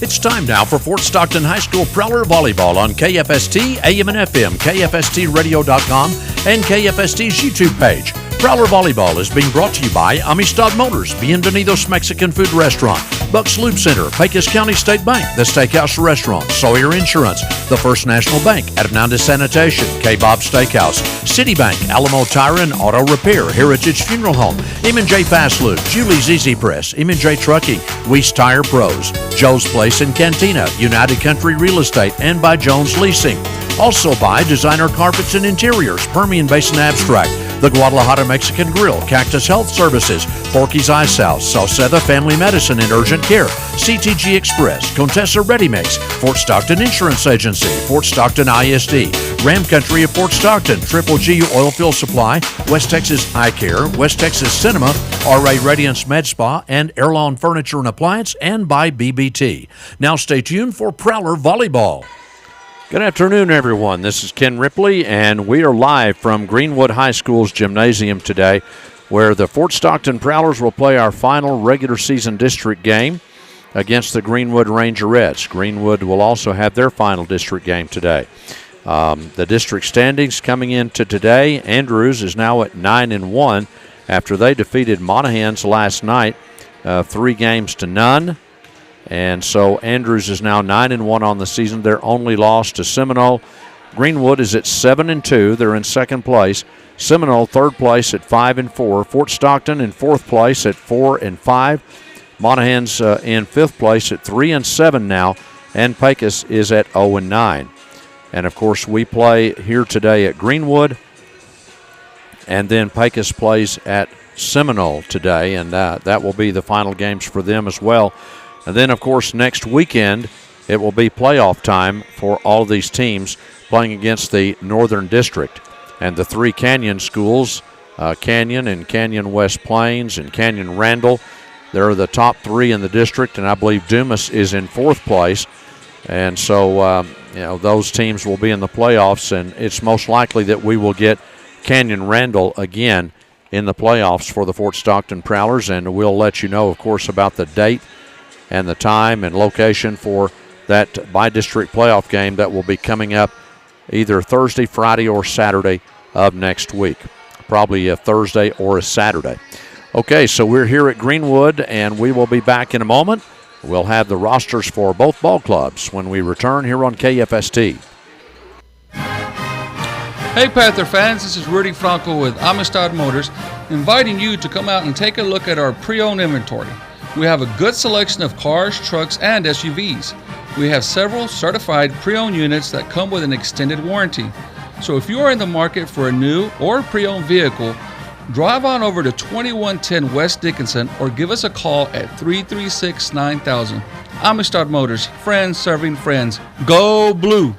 It's time now for Fort Stockton High School Prowler Volleyball on KFST, AM and FM, KFSTradio.com, and KFST's YouTube page. Prowler Volleyball is being brought to you by Amistad Motors, Bienvenidos Mexican Food Restaurant, Bucks Lube Center, Pecos County State Bank, The Steakhouse Restaurant, Sawyer Insurance, The First National Bank, Hernández Sanitation, K-Bob Steakhouse, Citibank, Alamo Tire and Auto Repair, Heritage Funeral Home, M&J Fast Lube, Julie's Easy Press, M&J Trucking, Weiss Tire Pros, Joe's Place and Cantina, United Country Real Estate, and by Jones Leasing. Also by Designer Carpets and Interiors, Permian Basin Abstract, the Guadalajara Mexican Grill, Cactus Health Services, Porky's Ice House, Sauceda Family Medicine and Urgent Care, CTG Express, Contessa Ready Mix, Fort Stockton Insurance Agency, Fort Stockton ISD, Ram Country of Fort Stockton, Triple G Oilfield Supply, West Texas Eye Care, West Texas Cinema, RA Radiance Med Spa, and Airlawn Furniture and Appliance, and by BBT. Now stay tuned for Prowler Volleyball. Good afternoon, everyone. This is Ken Ripley, and we are live from Greenwood High School's gymnasium today, where the Fort Stockton Prowlers will play our final regular season district game against the Greenwood Rangerettes. Greenwood will also have their final district game today. The district standings coming into today, Andrews is now at 9-1 after they defeated Monahans last night 3-0. And so Andrews is now 9-1 on the season. Their only loss to Seminole. Greenwood is at 7-2. They're in second place. Seminole third place at 5-4. Fort Stockton in fourth place at 4-5. Monahans in fifth place at 3-7 now. And Pecos is at 0-9. And of course we play here today at Greenwood. And then Pecos plays at Seminole today. And that will be the final games for them as well. And then, of course, next weekend, it will be playoff time for all of these teams playing against the Northern District. And the three Canyon schools, Canyon and Canyon West Plains and Canyon Randall, they're the top three in the district, and I believe Dumas is in fourth place. And so, those teams will be in the playoffs, and it's most likely that we will get Canyon Randall again in the playoffs for the Fort Stockton Prowlers, and we'll let you know, of course, about the date and the time and location for that by-district playoff game that will be coming up either Thursday, Friday, or Saturday of next week. Probably a Thursday or a Saturday. Okay, so we're here at Greenwood, and we will be back in a moment. We'll have the rosters for both ball clubs when we return here on KFST. Hey Panther fans, this is Rudy Franco with Amistad Motors, inviting you to come out and take a look at our pre-owned inventory. We have a good selection of cars, trucks, and SUVs. We have several certified pre-owned units that come with an extended warranty. So if you are in the market for a new or pre-owned vehicle, drive on over to 2110 West Dickinson or give us a call at 336-9000. Amistad Motors, friends serving friends. Go Blue!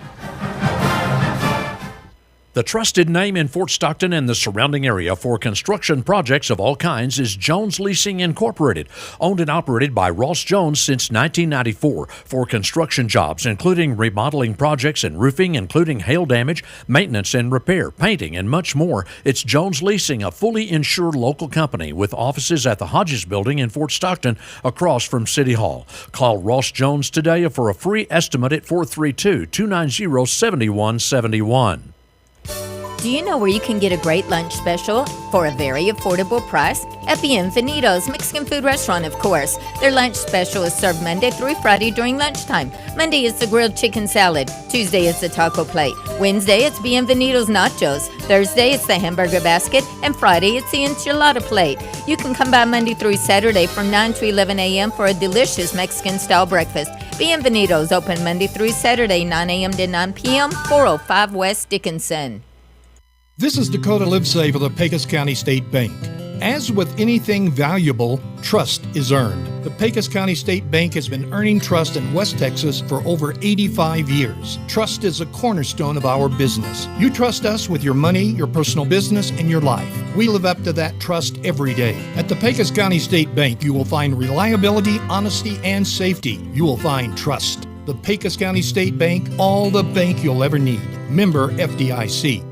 The trusted name in Fort Stockton and the surrounding area for construction projects of all kinds is Jones Leasing Incorporated, owned and operated by Ross Jones since 1994 for construction jobs, including remodeling projects and roofing, including hail damage, maintenance and repair, painting, and much more. It's Jones Leasing, a fully insured local company with offices at the Hodges Building in Fort Stockton across from City Hall. Call Ross Jones today for a free estimate at 432-290-7171. Do you know where you can get a great lunch special for a very affordable price? At Bienvenidos Mexican Food Restaurant, of course. Their lunch special is served Monday through Friday during lunchtime. Monday is the grilled chicken salad. Tuesday is the taco plate. Wednesday it's Bienvenidos nachos. Thursday it's the hamburger basket. And Friday it's the enchilada plate. You can come by Monday through Saturday from 9 to 11 a.m. for a delicious Mexican-style breakfast. Bienvenidos open Monday through Saturday, 9 a.m. to 9 p.m., 405 West Dickinson. This is Dakota Livesay for the Pecos County State Bank. As with anything valuable, trust is earned. The Pecos County State Bank has been earning trust in West Texas for over 85 years. Trust is a cornerstone of our business. You trust us with your money, your personal business, and your life. We live up to that trust every day. At the Pecos County State Bank, you will find reliability, honesty, and safety. You will find trust. The Pecos County State Bank, all the bank you'll ever need. Member FDIC.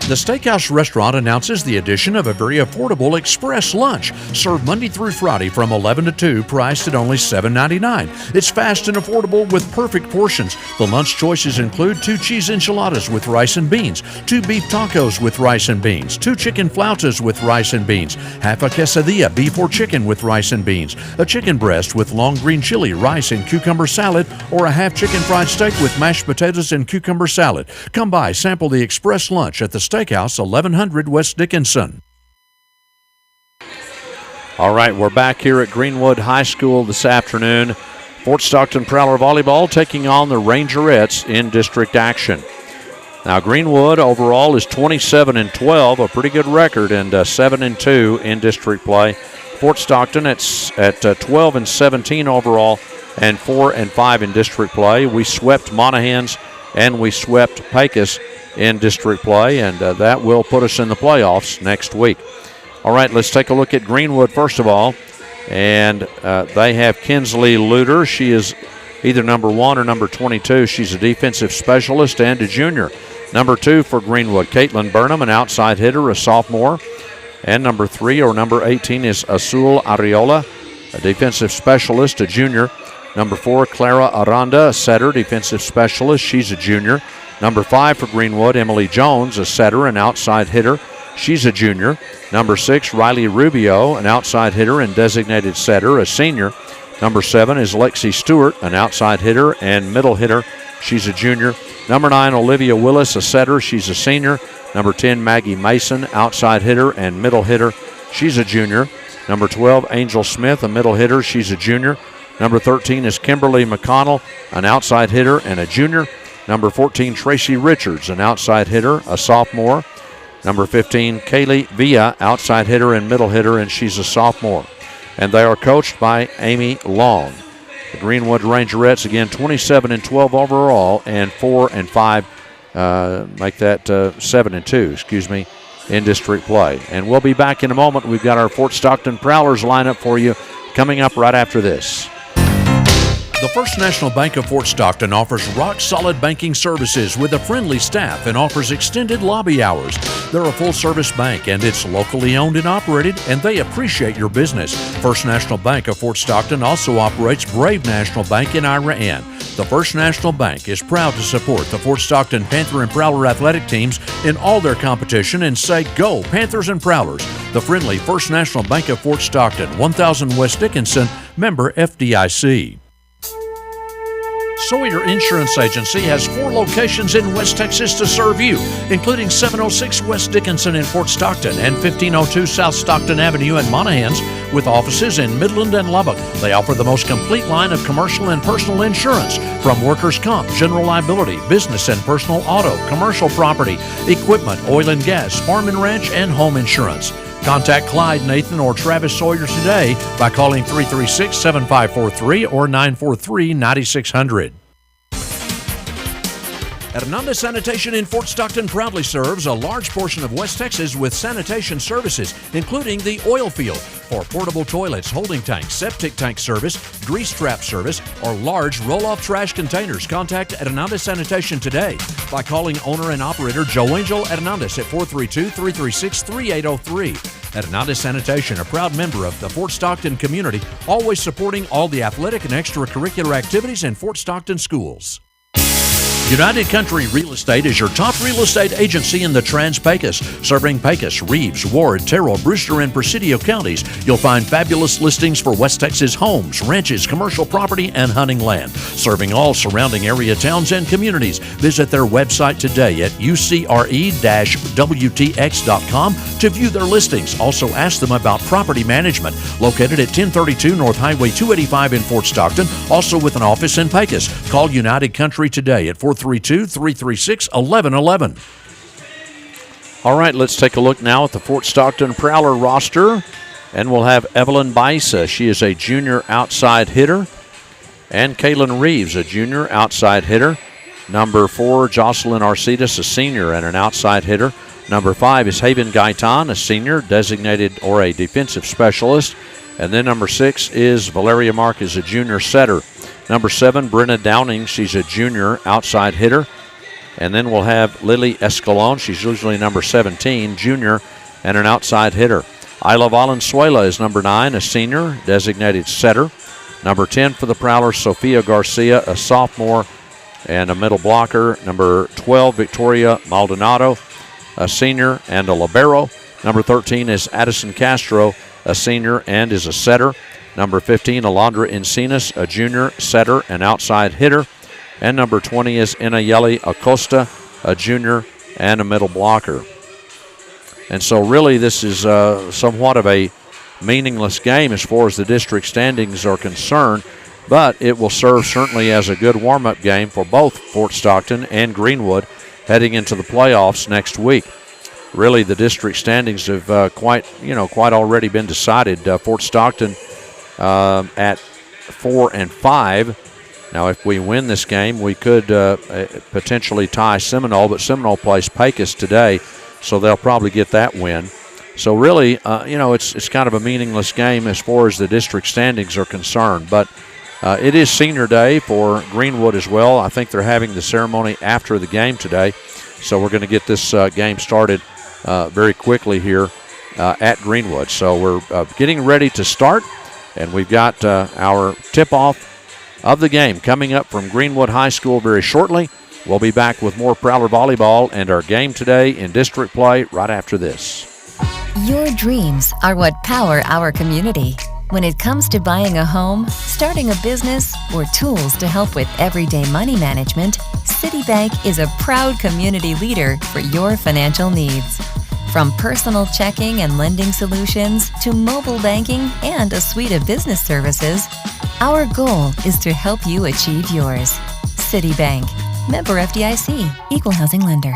The Steakhouse Restaurant announces the addition of a very affordable express lunch, served Monday through Friday from 11 to 2, priced at only $7.99. It's fast and affordable with perfect portions. The lunch choices include 2 cheese enchiladas with rice and beans, 2 beef tacos with rice and beans, 2 chicken flautas with rice and beans, half a quesadilla, beef or chicken with rice and beans, a chicken breast with long green chili, rice and cucumber salad, or a half chicken fried steak with mashed potatoes and cucumber salad. Come by, sample the express lunch at the Steakhouse, 1100 West Dickinson. All right, we're back here at Greenwood High School this afternoon. Fort Stockton Prowler Volleyball taking on the Rangerettes in district action. Now, Greenwood overall is 27-12, a pretty good record, and 7-2 in district play. Fort Stockton at 12-17 overall and 4-5 in district play. We swept Monahans and we swept Pecos in district play, and that will put us in the playoffs next week. All right, let's take a look at Greenwood first of all, and they have Kinsley Luter. She is either number 1 or number 22. She's a defensive specialist and a junior. Number 2 for Greenwood, Caitlin Burnham, an outside hitter, a sophomore. And number 3 or number 18 is Azul Ariola, a defensive specialist, a junior. Number 4, Clara Aranda, a setter, defensive specialist. She's a junior. Number 5 for Greenwood, Emily Jones, a setter, an outside hitter. She's a junior. Number 6, Riley Rubio, an outside hitter and designated setter, a senior. Number 7 is Lexi Stewart, an outside hitter and middle hitter. She's a junior. Number 9, Olivia Willis, a setter. She's a senior. Number 10, Maggie Mason, outside hitter and middle hitter. She's a junior. Number 12, Angel Smith, a middle hitter. She's a junior. Number 13 is Kimberly McConnell, an outside hitter and a junior. Number 14, Tracy Richards, an outside hitter, a sophomore. Number 15, Kaylee Villa, outside hitter and middle hitter, and she's a sophomore. And they are coached by Amy Long. The Greenwood Rangerettes, again, 27-12 overall and 4-5, make that 7-2, in district play. And we'll be back in a moment. We've got our Fort Stockton Prowlers lineup for you coming up right after this. The First National Bank of Fort Stockton offers rock-solid banking services with a friendly staff and offers extended lobby hours. They're a full-service bank, and it's locally owned and operated, and they appreciate your business. First National Bank of Fort Stockton also operates Brave National Bank in Ira-Ann. The First National Bank is proud to support the Fort Stockton Panther and Prowler athletic teams in all their competition and say, go Panthers and Prowlers. The friendly First National Bank of Fort Stockton, 1000 West Dickinson, member FDIC. Sawyer Insurance Agency has 4 locations in West Texas to serve you, including 706 West Dickinson in Fort Stockton and 1502 South Stockton Avenue in Monahans, with offices in Midland and Lubbock. They offer the most complete line of commercial and personal insurance, from workers' comp, general liability, business and personal auto, commercial property, equipment, oil and gas, farm and ranch, and home insurance. Contact Clyde, Nathan, or Travis Sawyer today by calling 336-7543 or 943-9600. Hernandez Sanitation in Fort Stockton proudly serves a large portion of West Texas with sanitation services, including the oil field. For portable toilets, holding tanks, septic tank service, grease trap service, or large roll-off trash containers, contact Hernandez Sanitation today by calling owner and operator Joe Angel Hernandez at 432-336-3803. Hernandez Sanitation, a proud member of the Fort Stockton community, always supporting all the athletic and extracurricular activities in Fort Stockton schools. United Country Real Estate is your top real estate agency in the Trans-Pecos. Serving Pecos, Reeves, Ward, Terrell, Brewster, and Presidio counties, you'll find fabulous listings for West Texas homes, ranches, commercial property, and hunting land. Serving all surrounding area towns and communities. Visit their website today at ucre-wtx.com to view their listings. Also ask them about property management. Located at 1032 North Highway 285 in Fort Stockton, also with an office in Pecos. Call United Country today at 432-336-1111. All right, let's take a look now at the Fort Stockton Prowler roster. And we'll have Evelyn Baisa. She is a junior outside hitter. And Kaylin Reeves, a junior outside hitter. Number 4, Jocelyn Arcidas, a senior and an outside hitter. Number 5 is Haven Gaitan, a senior, designated or a defensive specialist. And then number 6 is Valeria Marquez, a junior setter. Number 7, Brenna Downing. She's a junior outside hitter. And then we'll have Lily Escalon. She's usually number 17, junior, and an outside hitter. Isla Valenzuela is number 9, a senior, designated setter. Number 10 for the Prowlers, Sofia Garcia, a sophomore, and a middle blocker. Number 12, Victoria Maldonado, a senior and a libero. Number 13 is Addison Castro, a senior and is a setter. Number 15, Alondra Encinas, a junior, setter and outside hitter. And number 20 is Inayeli Acosta, a junior and a middle blocker. And so really this is somewhat of a meaningless game as far as the district standings are concerned, but it will serve certainly as a good warm-up game for both Fort Stockton and Greenwood heading into the playoffs next week. Really, the district standings have quite already been decided. Fort Stockton at 4-5. Now, if we win this game, we could potentially tie Seminole, but Seminole plays Pecos today, so they'll probably get that win. So really, it's kind of a meaningless game as far as the district standings are concerned. But it is senior day for Greenwood as well. I think they're having the ceremony after the game today. So we're going to get this game started very quickly here at Greenwood. So we're getting ready to start, and we've got our tip-off of the game coming up from Greenwood High School very shortly. We'll be back with more Prowler Volleyball and our game today in district play right after this. Your dreams are what power our community. When it comes to buying a home, starting a business, or tools to help with everyday money management, Citibank is a proud community leader for your financial needs. From personal checking and lending solutions to mobile banking and a suite of business services, our goal is to help you achieve yours. Citibank, member FDIC, equal housing lender.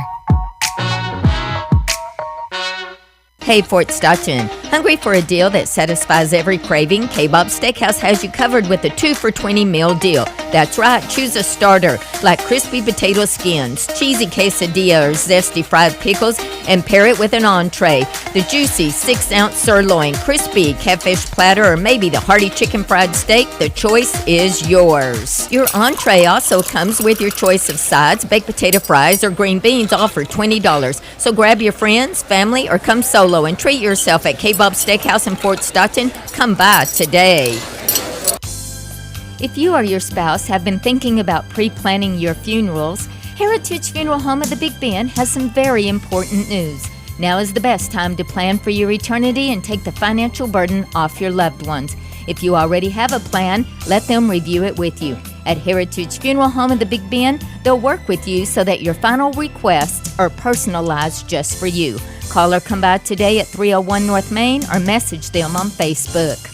Hey, Fort Stockton. Hungry for a deal that satisfies every craving? K-Bob Steakhouse has you covered with a 2 for $20 meal deal. That's right, choose a starter like crispy potato skins, cheesy quesadilla or zesty fried pickles, and pair it with an entree. The juicy 6-ounce sirloin, crispy catfish platter, or maybe the hearty chicken fried steak. The choice is yours. Your entree also comes with your choice of sides, baked potato fries, or green beans, all for $20. So grab your friends, family, or come solo and treat yourself at K-Bob Steakhouse in Fort Stockton. Come by today. If you or your spouse have been thinking about pre-planning your funerals, Heritage Funeral Home of the Big Bend has some very important news. Now is the best time to plan for your eternity and take the financial burden off your loved ones. If you already have a plan, let them review it with you. At Heritage Funeral Home of the Big Bend, they'll work with you so that your final requests are personalized just for you. Call or come by today at 301 North Main or message them on Facebook.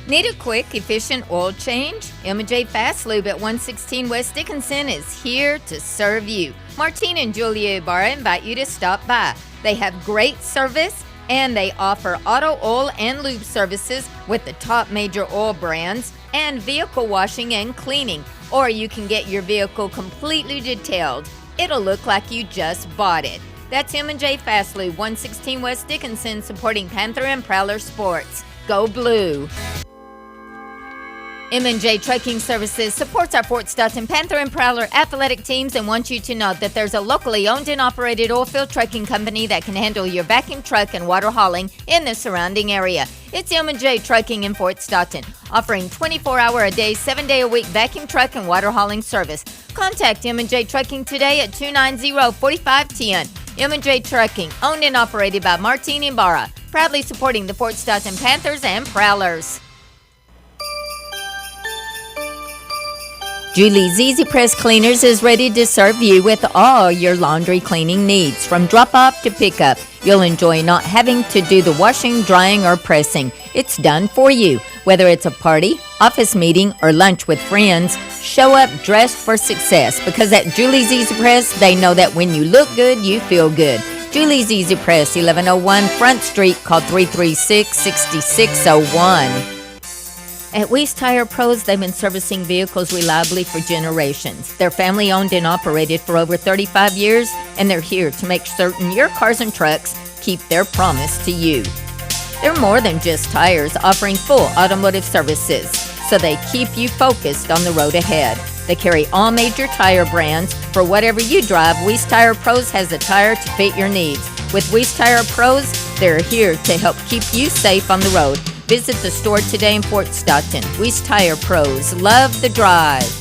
Need a quick, efficient oil change? M&J Fast Lube at 116 West Dickinson is here to serve you. Martine and Julia Ibarra invite you to stop by. They have great service and they offer auto oil and lube services with the top major oil brands and vehicle washing and cleaning. Or you can get your vehicle completely detailed. It'll look like you just bought it. That's M&J Fast Lube, 116 West Dickinson, supporting Panther and Prowler sports. Go Blue! M&J Trucking Services supports our Fort Stockton Panther and Prowler athletic teams and wants you to know that there's a locally owned and operated oilfield trucking company that can handle your vacuum truck and water hauling in the surrounding area. It's M&J Trucking in Fort Stockton, offering 24-hour-a-day, 7-day-a-week vacuum truck and water hauling service. Contact M&J Trucking today at 290-4510. M&J Trucking, owned and operated by Martine Ibarra, proudly supporting the Fort Stockton Panthers and Prowlers. Julie's Easy Press Cleaners is ready to serve you with all your laundry cleaning needs. From drop-off to pickup, you'll enjoy not having to do the washing, drying, or pressing. It's done for you. Whether it's a party, office meeting, or lunch with friends, show up dressed for success because at Julie's Easy Press, they know that when you look good, you feel good. Julie's Easy Press, 1101 Front Street. Call 336-6601. At Weiss Tire Pros, they've been servicing vehicles reliably for generations. They're family-owned and operated for over 35 years, and they're here to make certain your cars and trucks keep their promise to you. They're more than just tires, offering full automotive services, so they keep you focused on the road ahead. They carry all major tire brands. For whatever you drive, Weiss Tire Pros has a tire to fit your needs. With Weiss Tire Pros, they're here to help keep you safe on the road. Visit the store today in Fort Stockton. Weiss Tire Pros. Love the drive.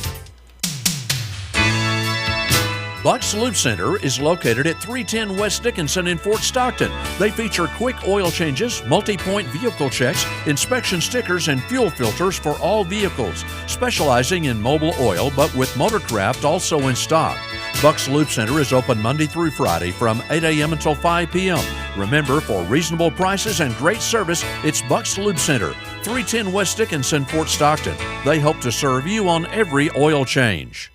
Buck's Lube Center is located at 310 West Dickinson in Fort Stockton. They feature quick oil changes, multi-point vehicle checks, inspection stickers, and fuel filters for all vehicles, specializing in mobile oil but with Motorcraft also in stock. Buck's Lube Center is open Monday through Friday from 8 a.m. until 5 p.m. Remember, for reasonable prices and great service, it's Buck's Lube Center, 310 West Dickinson, Fort Stockton. They hope to serve you on every oil change.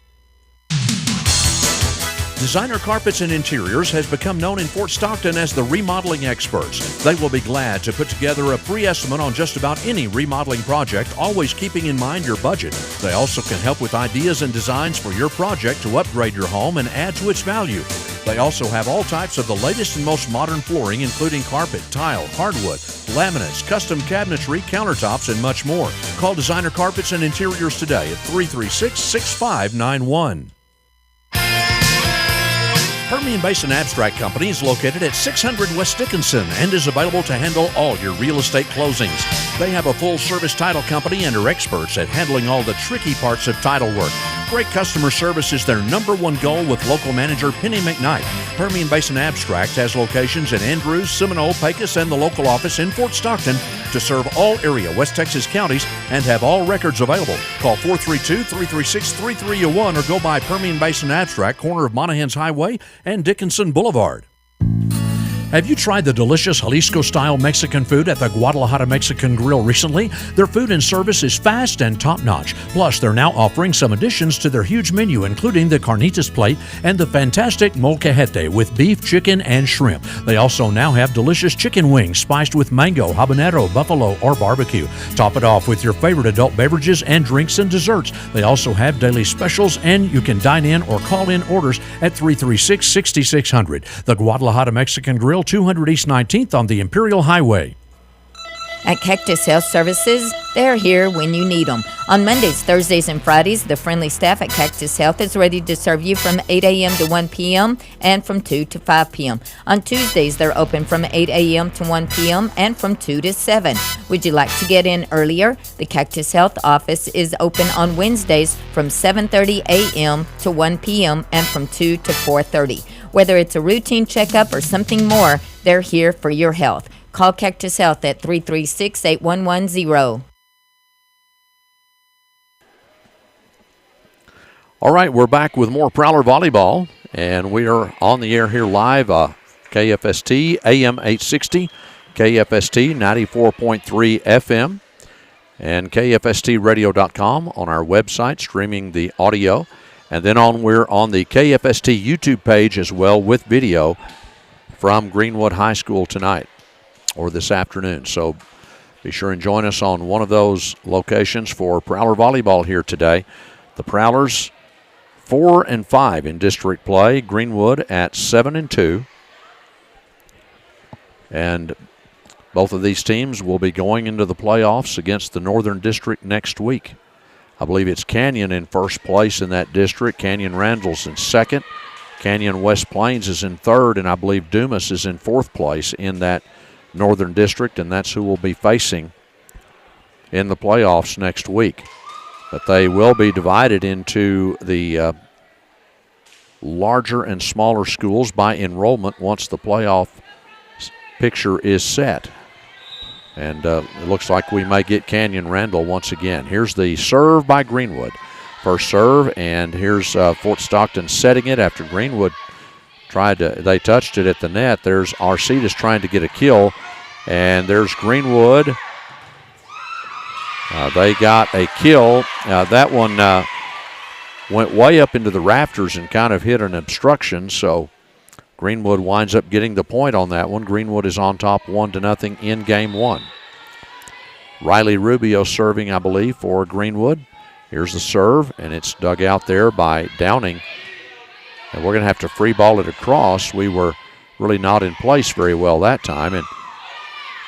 Designer Carpets and Interiors has become known in Fort Stockton as the remodeling experts. They will be glad to put together a free estimate on just about any remodeling project, always keeping in mind your budget. They also can help with ideas and designs for your project to upgrade your home and add to its value. They also have all types of the latest and most modern flooring, including carpet, tile, hardwood, laminates, custom cabinetry, countertops, and much more. Call Designer Carpets and Interiors today at 336-6591. Permian Basin Abstract Company is located at 600 West Dickinson and is available to handle all your real estate closings. They have a full-service title company and are experts at handling all the tricky parts of title work. Great customer service is their number one goal with local manager Penny McKnight. Permian Basin Abstract has locations in Andrews, Seminole, Pecos, and the local office in Fort Stockton to serve all area West Texas counties and have all records available. Call 432-336-3301 or go by Permian Basin Abstract, corner of Monahans Highway and Dickinson Boulevard. Have you tried the delicious Jalisco-style Mexican food at the Guadalajara Mexican Grill recently? Their food and service is fast and top-notch. Plus, they're now offering some additions to their huge menu, including the carnitas plate and the fantastic molcajete with beef, chicken, and shrimp. They also now have delicious chicken wings spiced with mango, habanero, buffalo, or barbecue. Top it off with your favorite adult beverages and drinks and desserts. They also have daily specials, and you can dine in or call in orders at 336-6600. The Guadalajara Mexican Grill, 200 East 19th on the Imperial Highway. At Cactus Health Services, they're here when you need them. On Mondays, Thursdays, and Fridays, the friendly staff at Cactus Health is ready to serve you from 8 a.m. to 1 p.m. and from 2 to 5 p.m. On Tuesdays, they're open from 8 a.m. to 1 p.m. and from 2 to 7. Would you like to get in earlier? The Cactus Health office is open on Wednesdays from 7:30 a.m. to 1 p.m. and from 2 to 4:30. Whether it's a routine checkup or something more, they're here for your health. Call Cactus Health at 336-8110. All right, we're back with more Prowler Volleyball, and we are on the air here live, KFST AM 860, KFST 94.3 FM, and KFSTradio.com on our website, streaming the audio. And then we're on the KFST YouTube page as well with video from Greenwood High School tonight or this afternoon. So be sure and join us on one of those locations for Prowler Volleyball here today. The Prowlers 4-5 in district play. Greenwood at 7-2. And both of these teams will be going into the playoffs against the Northern District next week. I believe it's Canyon in first place in that district. Canyon Randall's in second. Canyon West Plains is in third, and I believe Dumas is in fourth place in that Northern District, and that's who we'll be facing in the playoffs next week. But they will be divided into the larger and smaller schools by enrollment once the playoff picture is set. And it looks like we may get Canyon Randall once again. Here's the serve by Greenwood. First serve, and here's Fort Stockton setting it after Greenwood they touched it at the net. There's Arcidas trying to get a kill, and there's Greenwood. They got a kill. That one went way up into the rafters and kind of hit an obstruction, so Greenwood winds up getting the point on that one. Greenwood is on top 1-0 in game one. Riley Rubio serving, I believe, for Greenwood. Here's the serve, and it's dug out there by Downing. And we're going to have to free ball it across. We were really not in place very well that time. And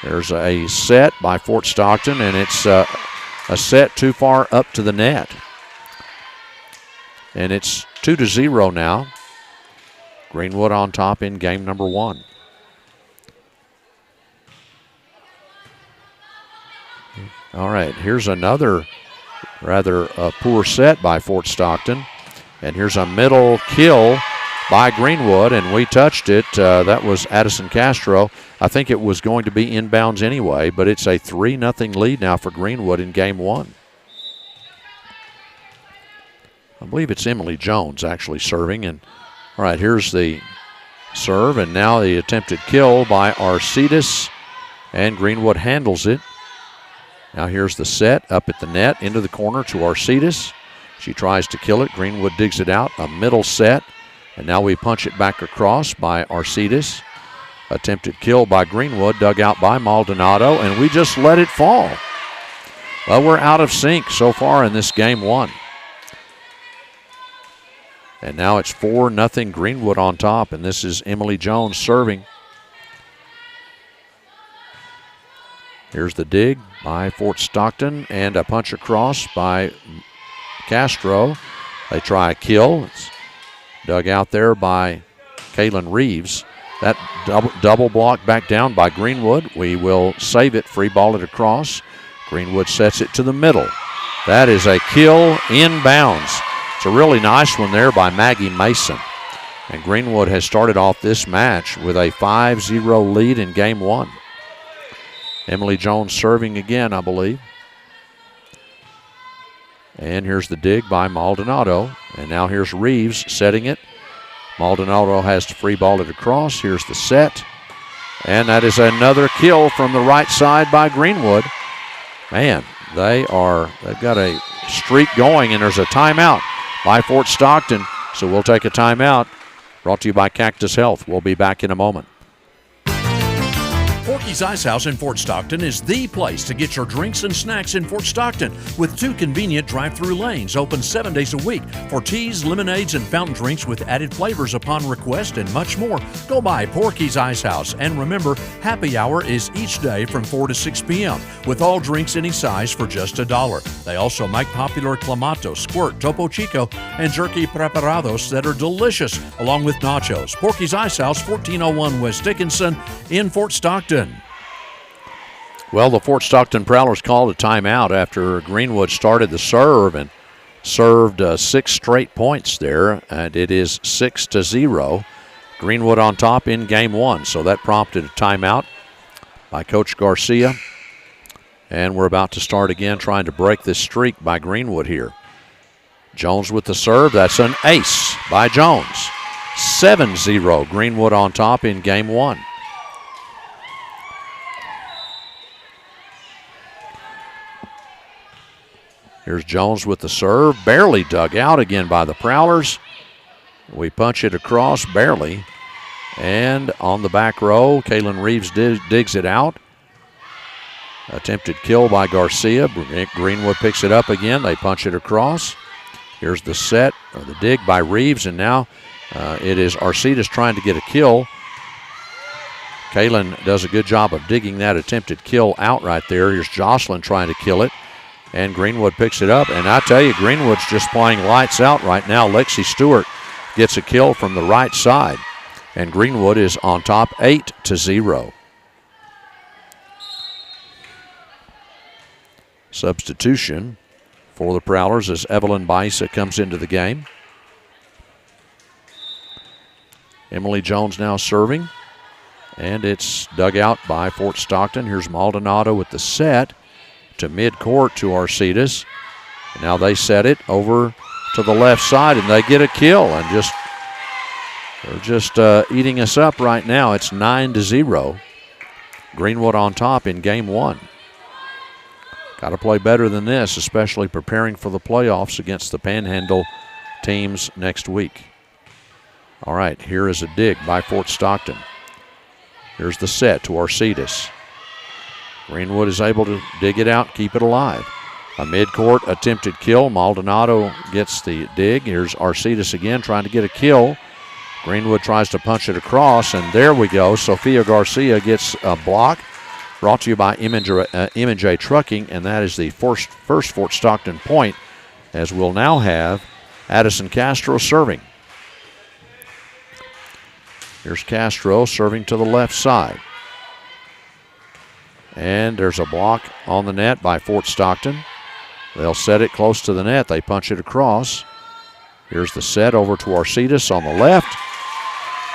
there's a set by Fort Stockton, and it's a set too far up to the net. and it's 2-0 now. Greenwood on top in game number 1. All right, here's another rather poor set by Fort Stockton. And here's a middle kill by Greenwood, and we touched it. That was Addison Castro. I think it was going to be inbounds anyway, but it's a 3-0 lead now for Greenwood in game 1. I believe it's Emily Jones actually serving. And all right, here's the serve, and now the attempted kill by Arcides, and Greenwood handles it. Now here's the set up at the net, into the corner to Arcides. She tries to kill it. Greenwood digs it out, a middle set, and now we punch it back across by Arcides. Attempted kill by Greenwood, dug out by Maldonado, and we just let it fall. Well, we're out of sync so far in this game 1. And now it's 4-0 Greenwood on top, and this is Emily Jones serving. Here's the dig by Fort Stockton, and a punch across by Castro. They try a kill. It's dug out there by Kaylin Reeves. That double block back down by Greenwood. We will save it, free ball it across. Greenwood sets it to the middle. That is a kill inbounds. It's a really nice one there by Maggie Mason. And Greenwood has started off this match with a 5-0 lead in game 1. Emily Jones serving again, I believe. And here's the dig by Maldonado. And now here's Reeves setting it. Maldonado has to free ball it across. Here's the set. And that is another kill from the right side by Greenwood. Man, they've got a streak going, and there's a timeout by Fort Stockton. So we'll take a timeout. Brought to you by Cactus Health. We'll be back in a moment. Porky's Ice House in Fort Stockton is the place to get your drinks and snacks in Fort Stockton, with 2 convenient drive-through lanes open 7 days a week for teas, lemonades, and fountain drinks with added flavors upon request and much more. Go by Porky's Ice House, and remember, happy hour is each day from 4 to 6 p.m. with all drinks any size for just $1. They also make popular Clamato, Squirt, Topo Chico, and Jerky Preparados that are delicious, along with nachos. Porky's Ice House, 1401 West Dickinson in Fort Stockton. Well, the Fort Stockton Prowlers called a timeout after Greenwood started the serve and served 6 straight points there, and it is 6-0. Greenwood on top in game 1, so that prompted a timeout by Coach Garcia. And we're about to start again, trying to break this streak by Greenwood here. Jones with the serve. That's an ace by Jones. 7-0, Greenwood on top in game 1. Here's Jones with the serve, barely dug out again by the Prowlers. We punch it across, barely. And on the back row, Kaylin Reeves digs it out. Attempted kill by Garcia. Greenwood picks it up again. They punch it across. Here's the set, or the dig by Reeves, and now it is Arcides trying to get a kill. Kaylin does a good job of digging that attempted kill out right there. Here's Jocelyn trying to kill it. And Greenwood picks it up. And I tell you, Greenwood's just playing lights out right now. Lexi Stewart gets a kill from the right side. And Greenwood is on top 8-0. Substitution for the Prowlers as Evelyn Baisa comes into the game. Emily Jones now serving. And it's dug out by Fort Stockton. Here's Maldonado with the set to midcourt to Arcides. And now they set it over to the left side, and they get a kill. And they're just eating us up right now. It's 9-0. Greenwood on top in game 1. Got to play better than this, especially preparing for the playoffs against the Panhandle teams next week. All right, here is a dig by Fort Stockton. Here's the set to Arcides. Greenwood is able to dig it out, keep it alive. A midcourt attempted kill. Maldonado gets the dig. Here's Arcides again trying to get a kill. Greenwood tries to punch it across, and there we go. Sofia Garcia gets a block. Brought to you by M&J Trucking, and that is the first Fort Stockton point, as we'll now have Addison Castro serving. Here's Castro serving to the left side. And there's a block on the net by Fort Stockton. They'll set it close to the net. They punch it across. Here's the set over to Arcidas on the left.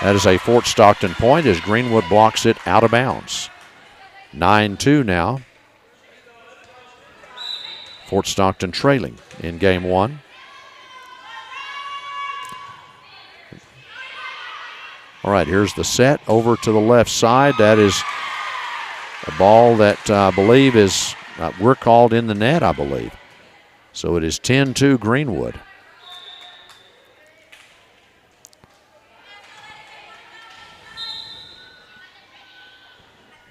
That is a Fort Stockton point as Greenwood blocks it out of bounds. 9-2 now. Fort Stockton trailing in game one. All right, here's the set over to the left side. That is a ball that I believe is, we're called in the net, I believe. So it is 10-2 Greenwood.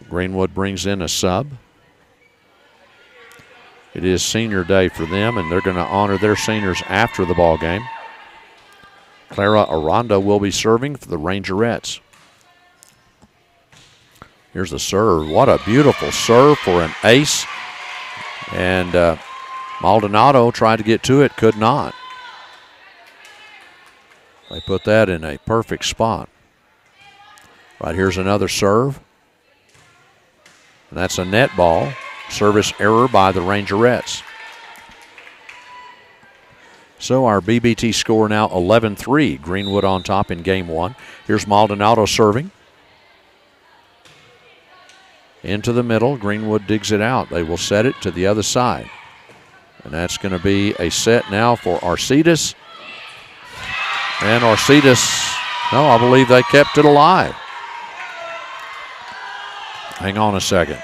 Greenwood brings in a sub. It is senior day for them, and they're going to honor their seniors after the ball game. Clara Aranda will be serving for the Rangerettes. Here's the serve. What a beautiful serve for an ace. And Maldonado tried to get to it, could not. They put that in a perfect spot. Right, here's another serve. And that's a net ball. Service error by the Rangerettes. So our BBT score now 11-3. Greenwood on top in game one. Here's Maldonado serving. Into the middle. Greenwood digs it out. They will set it to the other side. And that's going to be a set now for Arcidas. And Arcidas, no, I believe they kept it alive. Hang on a second.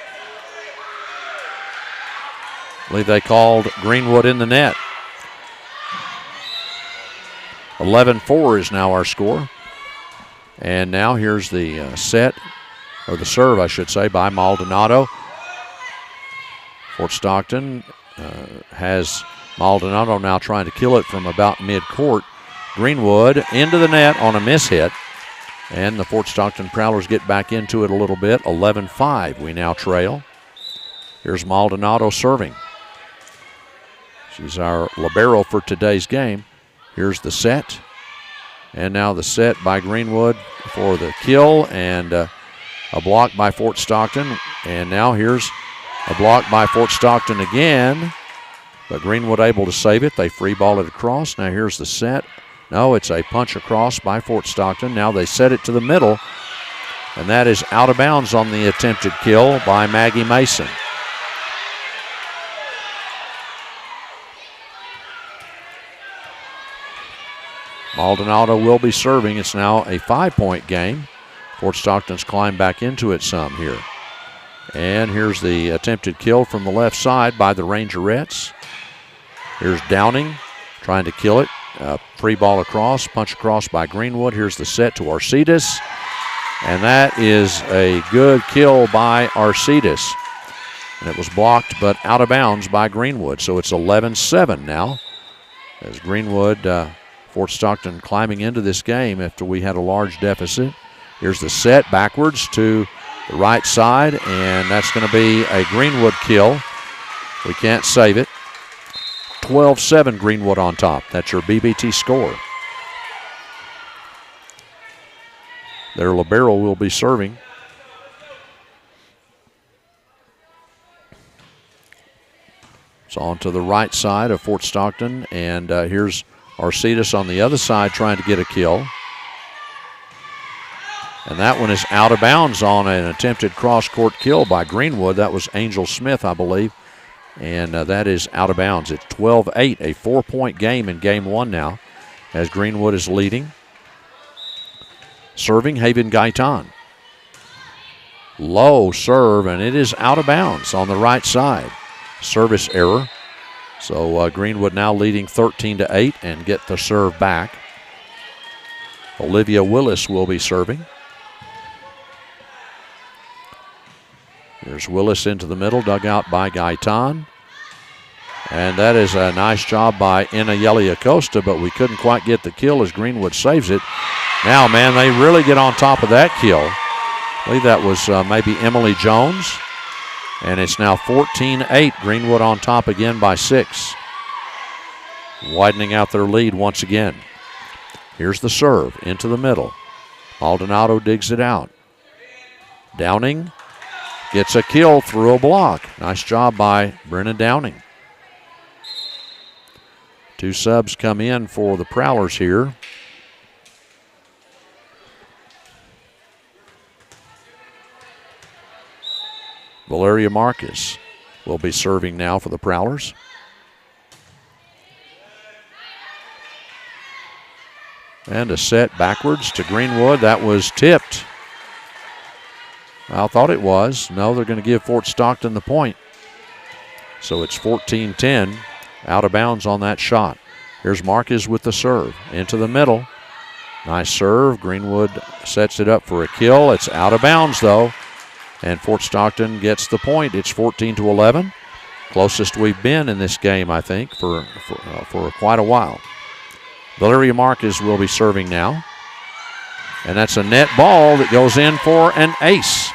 I believe they called Greenwood in the net. 11-4 is now our score. And now here's the set, or the serve, I should say, by Maldonado. Fort Stockton has Maldonado now trying to kill it from about mid-court. Greenwood into the net on a mishit. And the Fort Stockton Prowlers get back into it a little bit. 11-5, we now trail. Here's Maldonado serving. She's our libero for today's game. Here's the set. And now the set by Greenwood for the kill. And a block by Fort Stockton. And now here's a block by Fort Stockton again. But Greenwood able to save it. They free ball it across. Now here's the set. No, it's a punch across by Fort Stockton. Now they set it to the middle. And that is out of bounds on the attempted kill by Maggie Mason. Maldonado will be serving. It's now a 5-point game. Fort Stockton's climbed back into it some here. And here's the attempted kill from the left side by the Rangerettes. Here's Downing trying to kill it. Free ball across, punch across by Greenwood. Here's the set to Arcidas. And that is a good kill by Arcidas. And it was blocked but out of bounds by Greenwood. So it's 11-7 now as Greenwood, Fort Stockton climbing into this game after we had a large deficit. Here's the set backwards to the right side, and that's going to be a Greenwood kill. We can't save it. 12-7 Greenwood on top. That's your BBT score. Their libero will be serving. It's on to the right side of Fort Stockton, and here's Arcidas on the other side trying to get a kill. And that one is out of bounds on an attempted cross-court kill by Greenwood. That was Angel Smith, I believe. And that is out of bounds. It's 12-8, a 4-point game in game one now as Greenwood is leading. Serving Haven Gaitan. Low serve, and it is out of bounds on the right side. Service error. So Greenwood now leading 13-8 and get the serve back. Olivia Willis will be serving. Here's Willis into the middle, dug out by Gaitan. And that is a nice job by Inayeli Acosta, but we couldn't quite get the kill as Greenwood saves it. Now, man, they really get on top of that kill. I believe that was maybe Emily Jones. And it's now 14-8. Greenwood on top again by 6. widening out their lead once again. Here's the serve into the middle. Maldonado digs it out. Downing gets a kill through a block. Nice job by Brennan Downing. 2 subs come in for the Prowlers here. Valeria Marcus will be serving now for the Prowlers. And a set backwards to Greenwood. That was tipped. I thought it was. No, they're going to give Fort Stockton the point. So it's 14-10, out of bounds on that shot. Here's Marcus with the serve into the middle. Nice serve. Greenwood sets it up for a kill. It's out of bounds though, and Fort Stockton gets the point. It's 14-11. Closest we've been in this game, I think, for quite a while. Valeria Marcus will be serving now. And that's a net ball that goes in for an ace.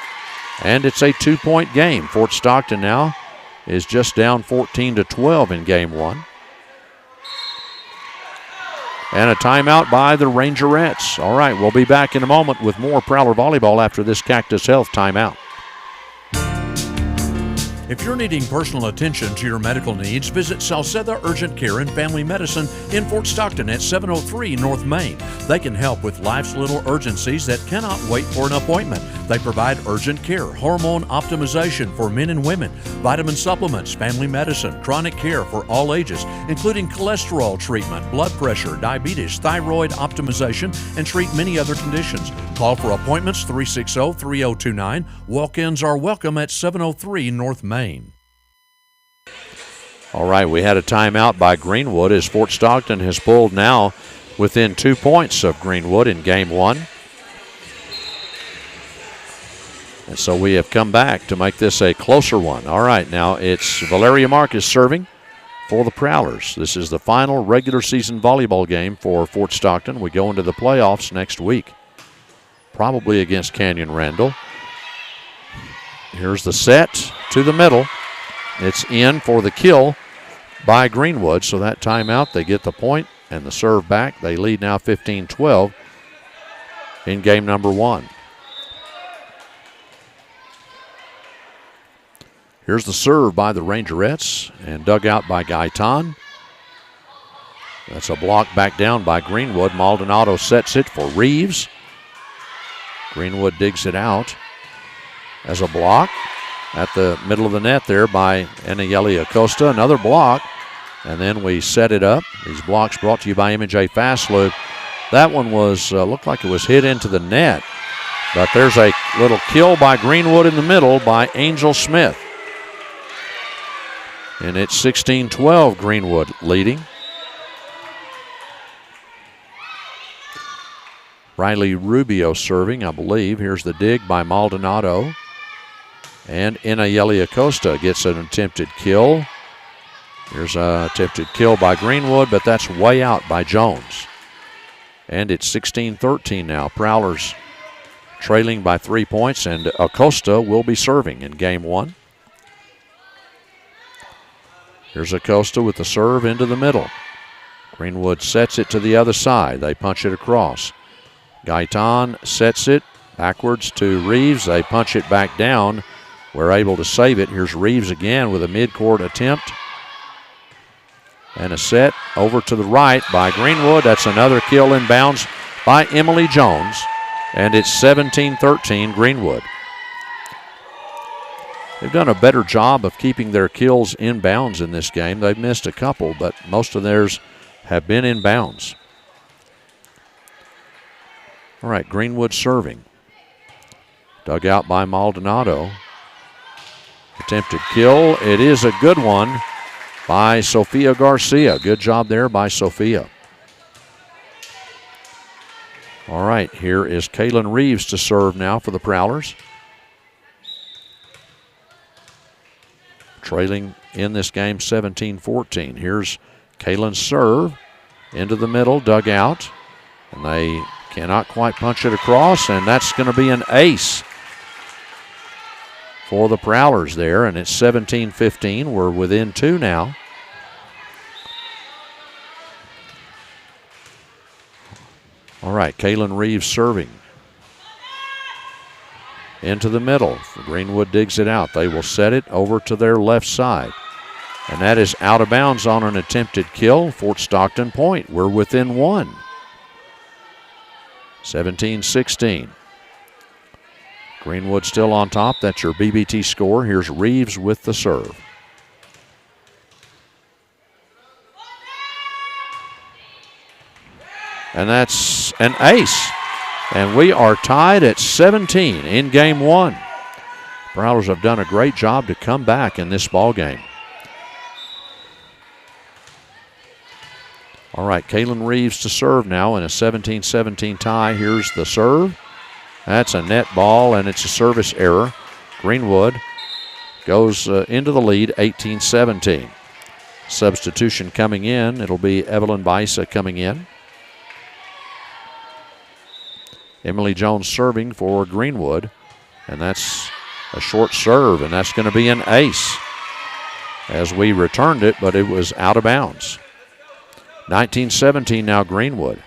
And it's a 2-point game. Fort Stockton now is just down 14-12 in game 1. And a timeout by the Rangerettes. All right, we'll be back in a moment with more Prowler Volleyball after this Cactus Health timeout. If you're needing personal attention to your medical needs, visit Salceda Urgent Care and Family Medicine in Fort Stockton at 703 North Main. They can help with life's little urgencies that cannot wait for an appointment. They provide urgent care, hormone optimization for men and women, vitamin supplements, family medicine, chronic care for all ages, including cholesterol treatment, blood pressure, diabetes, thyroid optimization, and treat many other conditions. Call for appointments 360-3029. Walk-ins are welcome at 703 North Main. All right, we had a timeout by Greenwood as Fort Stockton has pulled now within 2 points of Greenwood in game 1. And so we have come back to make this a closer one. All right, now it's Valeria Marcus serving for the Prowlers. This is the final regular season volleyball game for Fort Stockton. We go into the playoffs next week, probably against Canyon Randall. Here's the set to the middle. It's in for the kill by Greenwood, so that timeout, they get the point and the serve back. They lead now 15-12 in game number 1. Here's the serve by the Rangerettes and dug out by Gaitan. That's a block back down by Greenwood. Maldonado sets it for Reeves. Greenwood digs it out as a block at the middle of the net there by Anayeli Acosta. Another block, and then we set it up. These blocks brought to you by M&J Fast Loop. That one was looked like it was hit into the net, but there's a little kill by Greenwood in the middle by Angel Smith. And it's 16-12, Greenwood leading. Riley Rubio serving, I believe. Here's the dig by Maldonado. And Inayeli Acosta gets an attempted kill. Here's an attempted kill by Greenwood, but that's way out by Jones. And it's 16-13 now. Prowlers trailing by 3 points, and Acosta will be serving in game 1. Here's Acosta with the serve into the middle. Greenwood sets it to the other side. They punch it across. Gaitan sets it backwards to Reeves. They punch it back down. We're able to save it. Here's Reeves again with a midcourt attempt. And a set over to the right by Greenwood. That's another kill inbounds by Emily Jones. And it's 17-13 Greenwood. They've done a better job of keeping their kills inbounds in this game. They've missed a couple, but most of theirs have been inbounds. All right, Greenwood serving. Dug out by Maldonado. Attempted kill. It is a good one by Sofia Garcia. Good job there by Sofia. All right, here is Kaylin Reeves to serve now for the Prowlers. Trailing in this game 17-14. Here's Kaylin's serve into the middle, dug out. And they cannot quite punch it across, and that's going to be an ace for the Prowlers there, and it's 17-15. We're within 2 now. All right, Kaylin Reeves serving. Into the middle. Greenwood digs it out. They will set it over to their left side. And that is out of bounds on an attempted kill. Fort Stockton point. We're within one. 17-16. Greenwood still on top. That's your BBT score. Here's Reeves with the serve. And that's an ace. And we are tied at 17 in game one. Prowlers have done a great job to come back in this ball game. All right, Kaylin Reeves to serve now in a 17-17 tie. Here's the serve. That's a net ball, and it's a service error. Greenwood goes into the lead, 18-17. Substitution coming in. It'll be Evelyn Bisa coming in. Emily Jones serving for Greenwood, and that's a short serve, and that's going to be an ace as we returned it, but it was out of bounds. 19-17 now Greenwood.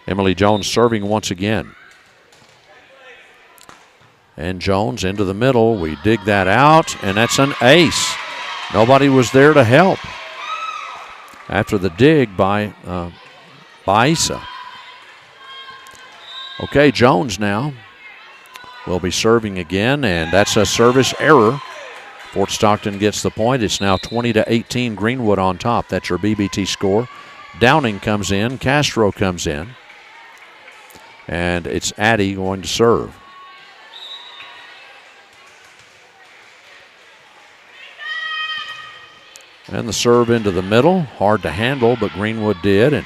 Emily Jones serving once again. And Jones into the middle. We dig that out, and that's an ace. Nobody was there to help after the dig by Isa. Okay, Jones now will be serving again, and that's a service error. Fort Stockton gets the point. It's now 20-18, Greenwood on top. That's your BBT score. Downing comes in, Castro comes in, and it's Addy going to serve. And the serve into the middle. Hard to handle, but Greenwood did, and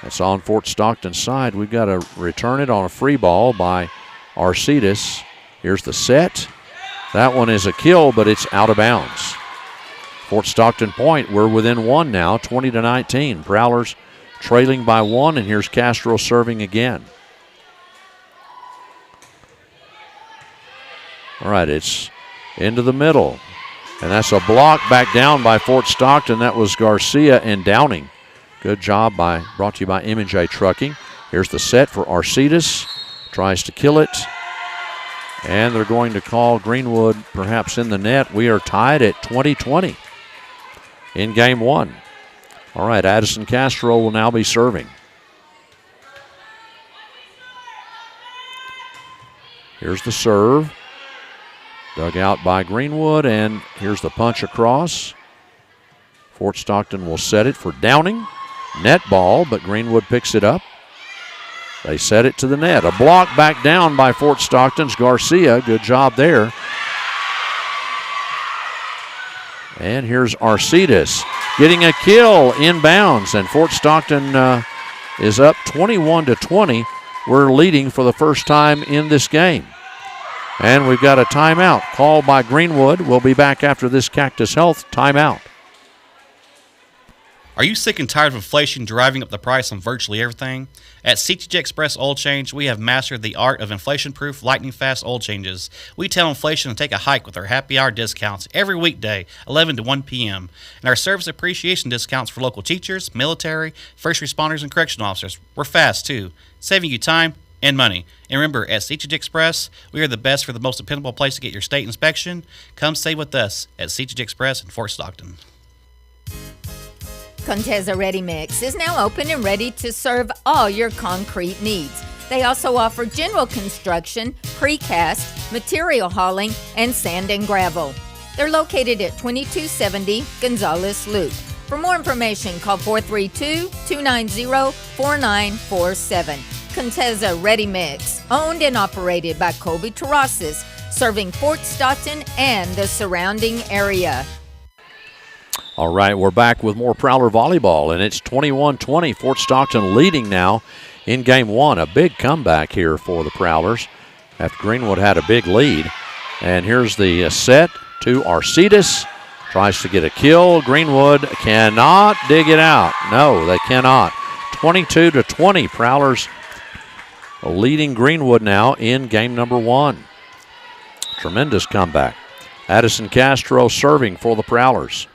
that's on Fort Stockton's side. We've got to return it on a free ball by Arcides. Here's the set. That one is a kill, but it's out of bounds. Fort Stockton point. We're within one now, 20-19. Prowlers trailing by one, and here's Castro serving again. All right, it's into the middle. And that's a block back down by Fort Stockton. That was Garcia and Downing. Good job brought to you by M&J Trucking. Here's the set for Arcides. Tries to kill it. And they're going to call Greenwood perhaps in the net. We are tied at 20-20 in game one. All right, Addison Castro will now be serving. Here's the serve. Dug out by Greenwood, and here's the punch across. Fort Stockton will set it for Downing. Net ball, but Greenwood picks it up. They set it to the net. A block back down by Fort Stockton's Garcia. Good job there. And here's Arcides getting a kill inbounds, and Fort Stockton is up 21-20. We're leading for the first time in this game. And we've got a timeout called by Greenwood. We'll be back after this Cactus Health timeout. Are you sick and tired of inflation driving up the price on virtually everything? At CTJ Express Oil Change, we have mastered the art of inflation-proof, lightning-fast oil changes. We tell inflation to take a hike with our happy hour discounts every weekday, 11 to 1 p.m., and our service appreciation discounts for local teachers, military, first responders, and correctional officers. We're fast, too, saving you time and money. And remember, at CTJ Express, we are the best for the most dependable place to get your state inspection. Come stay with us at CTJ Express in Fort Stockton. Contessa Ready Mix is now open and ready to serve all your concrete needs. They also offer general construction, precast, material hauling, and sand and gravel. They're located at 2270 Gonzales Loop. For more information, call 432-290-4947. Contessa Ready Mix, owned and operated by Colby Terraces, serving Fort Stockton and the surrounding area. All right, we're back with more Prowler volleyball, and it's 21-20. Fort Stockton leading now in game one. A big comeback here for the Prowlers after Greenwood had a big lead. And here's the set to Arcides. Tries to get a kill. Greenwood cannot dig it out. No, they cannot. 22-20. Prowlers leading Greenwood now in game number one. Tremendous comeback. Addison Castro serving for the Prowlers.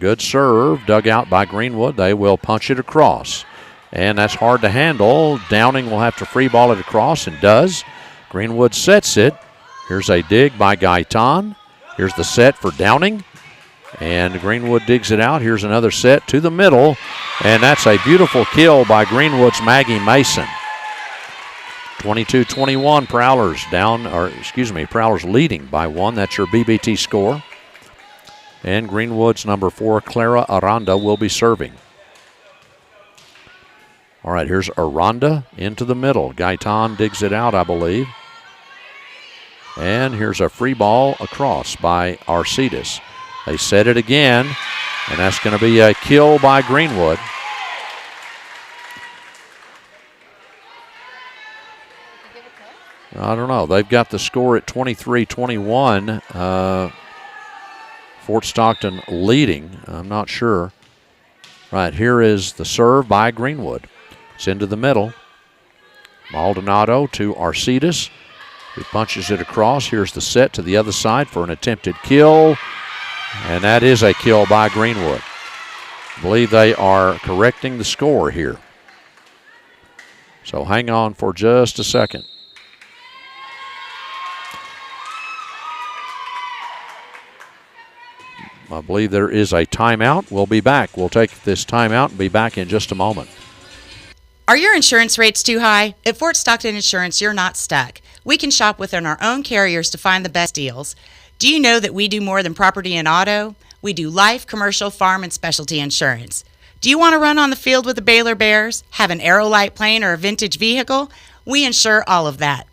Good serve, dug out by Greenwood. They will punch it across. And that's hard to handle. Downing will have to free ball it across and does. Greenwood sets it. Here's a dig by Gaitan. Here's the set for Downing. And Greenwood digs it out. Here's another set to the middle. And that's a beautiful kill by Greenwood's Maggie Mason. 22-21, Prowlers leading by 1. That's your BBT score. And Greenwood's number 4, Clara Aranda, will be serving. All right, here's Aranda into the middle. Gaitan digs it out, I believe. And here's a free ball across by Arcides. They set it again, and that's going to be a kill by Greenwood. I don't know. They've got the score at 23-21. Fort Stockton leading. I'm not sure. Right, here is the serve by Greenwood. It's into the middle. Maldonado to Arcides, who punches it across. Here's the set to the other side for an attempted kill. And that is a kill by Greenwood. I believe they are correcting the score here. So hang on for just a second. I believe there is a timeout. We'll be back. We'll take this timeout and be back in just a moment. Are your insurance rates too high? At Fort Stockton Insurance, you're not stuck. We can shop within our own carriers to find the best deals. Do you know that we do more than property and auto? We do life, commercial, farm, and specialty insurance. Do you want to run on the field with the Baylor Bears, have an Aerolite plane, or a vintage vehicle? We insure all of that.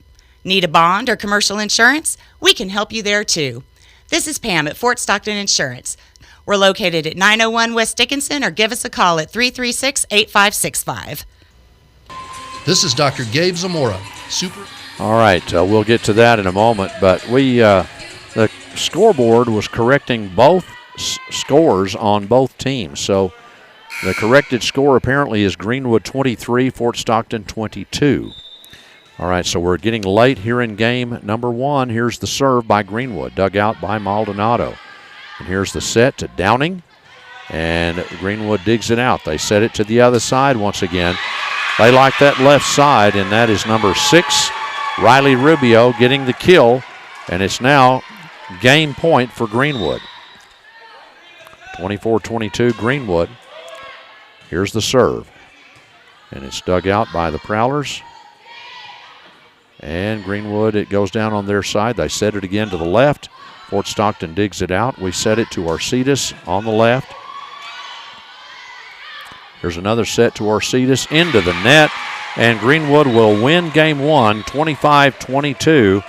Need a bond or commercial insurance? We can help you there too. This is Pam at Fort Stockton Insurance. We're located at 901 West Dickinson, or give us a call at 336-8565. This is Dr. Gabe Zamora. All right, we'll get to that in a moment, but the scoreboard was correcting both scores on both teams. So the corrected score apparently is Greenwood 23, Fort Stockton 22. All right, so we're getting late here in game number 1. Here's the serve by Greenwood, dug out by Maldonado. And here's the set to Downing, and Greenwood digs it out. They set it to the other side once again. They like that left side, and that is number 6, Riley Rubio, getting the kill, and it's now game point for Greenwood. 24-22 Greenwood. Here's the serve, and it's dug out by the Prowlers. And Greenwood, it goes down on their side. They set it again to the left. Fort Stockton digs it out. We set it to Arcides on the left. Here's another set to Arcides into the net. And Greenwood will win game 1, 25-22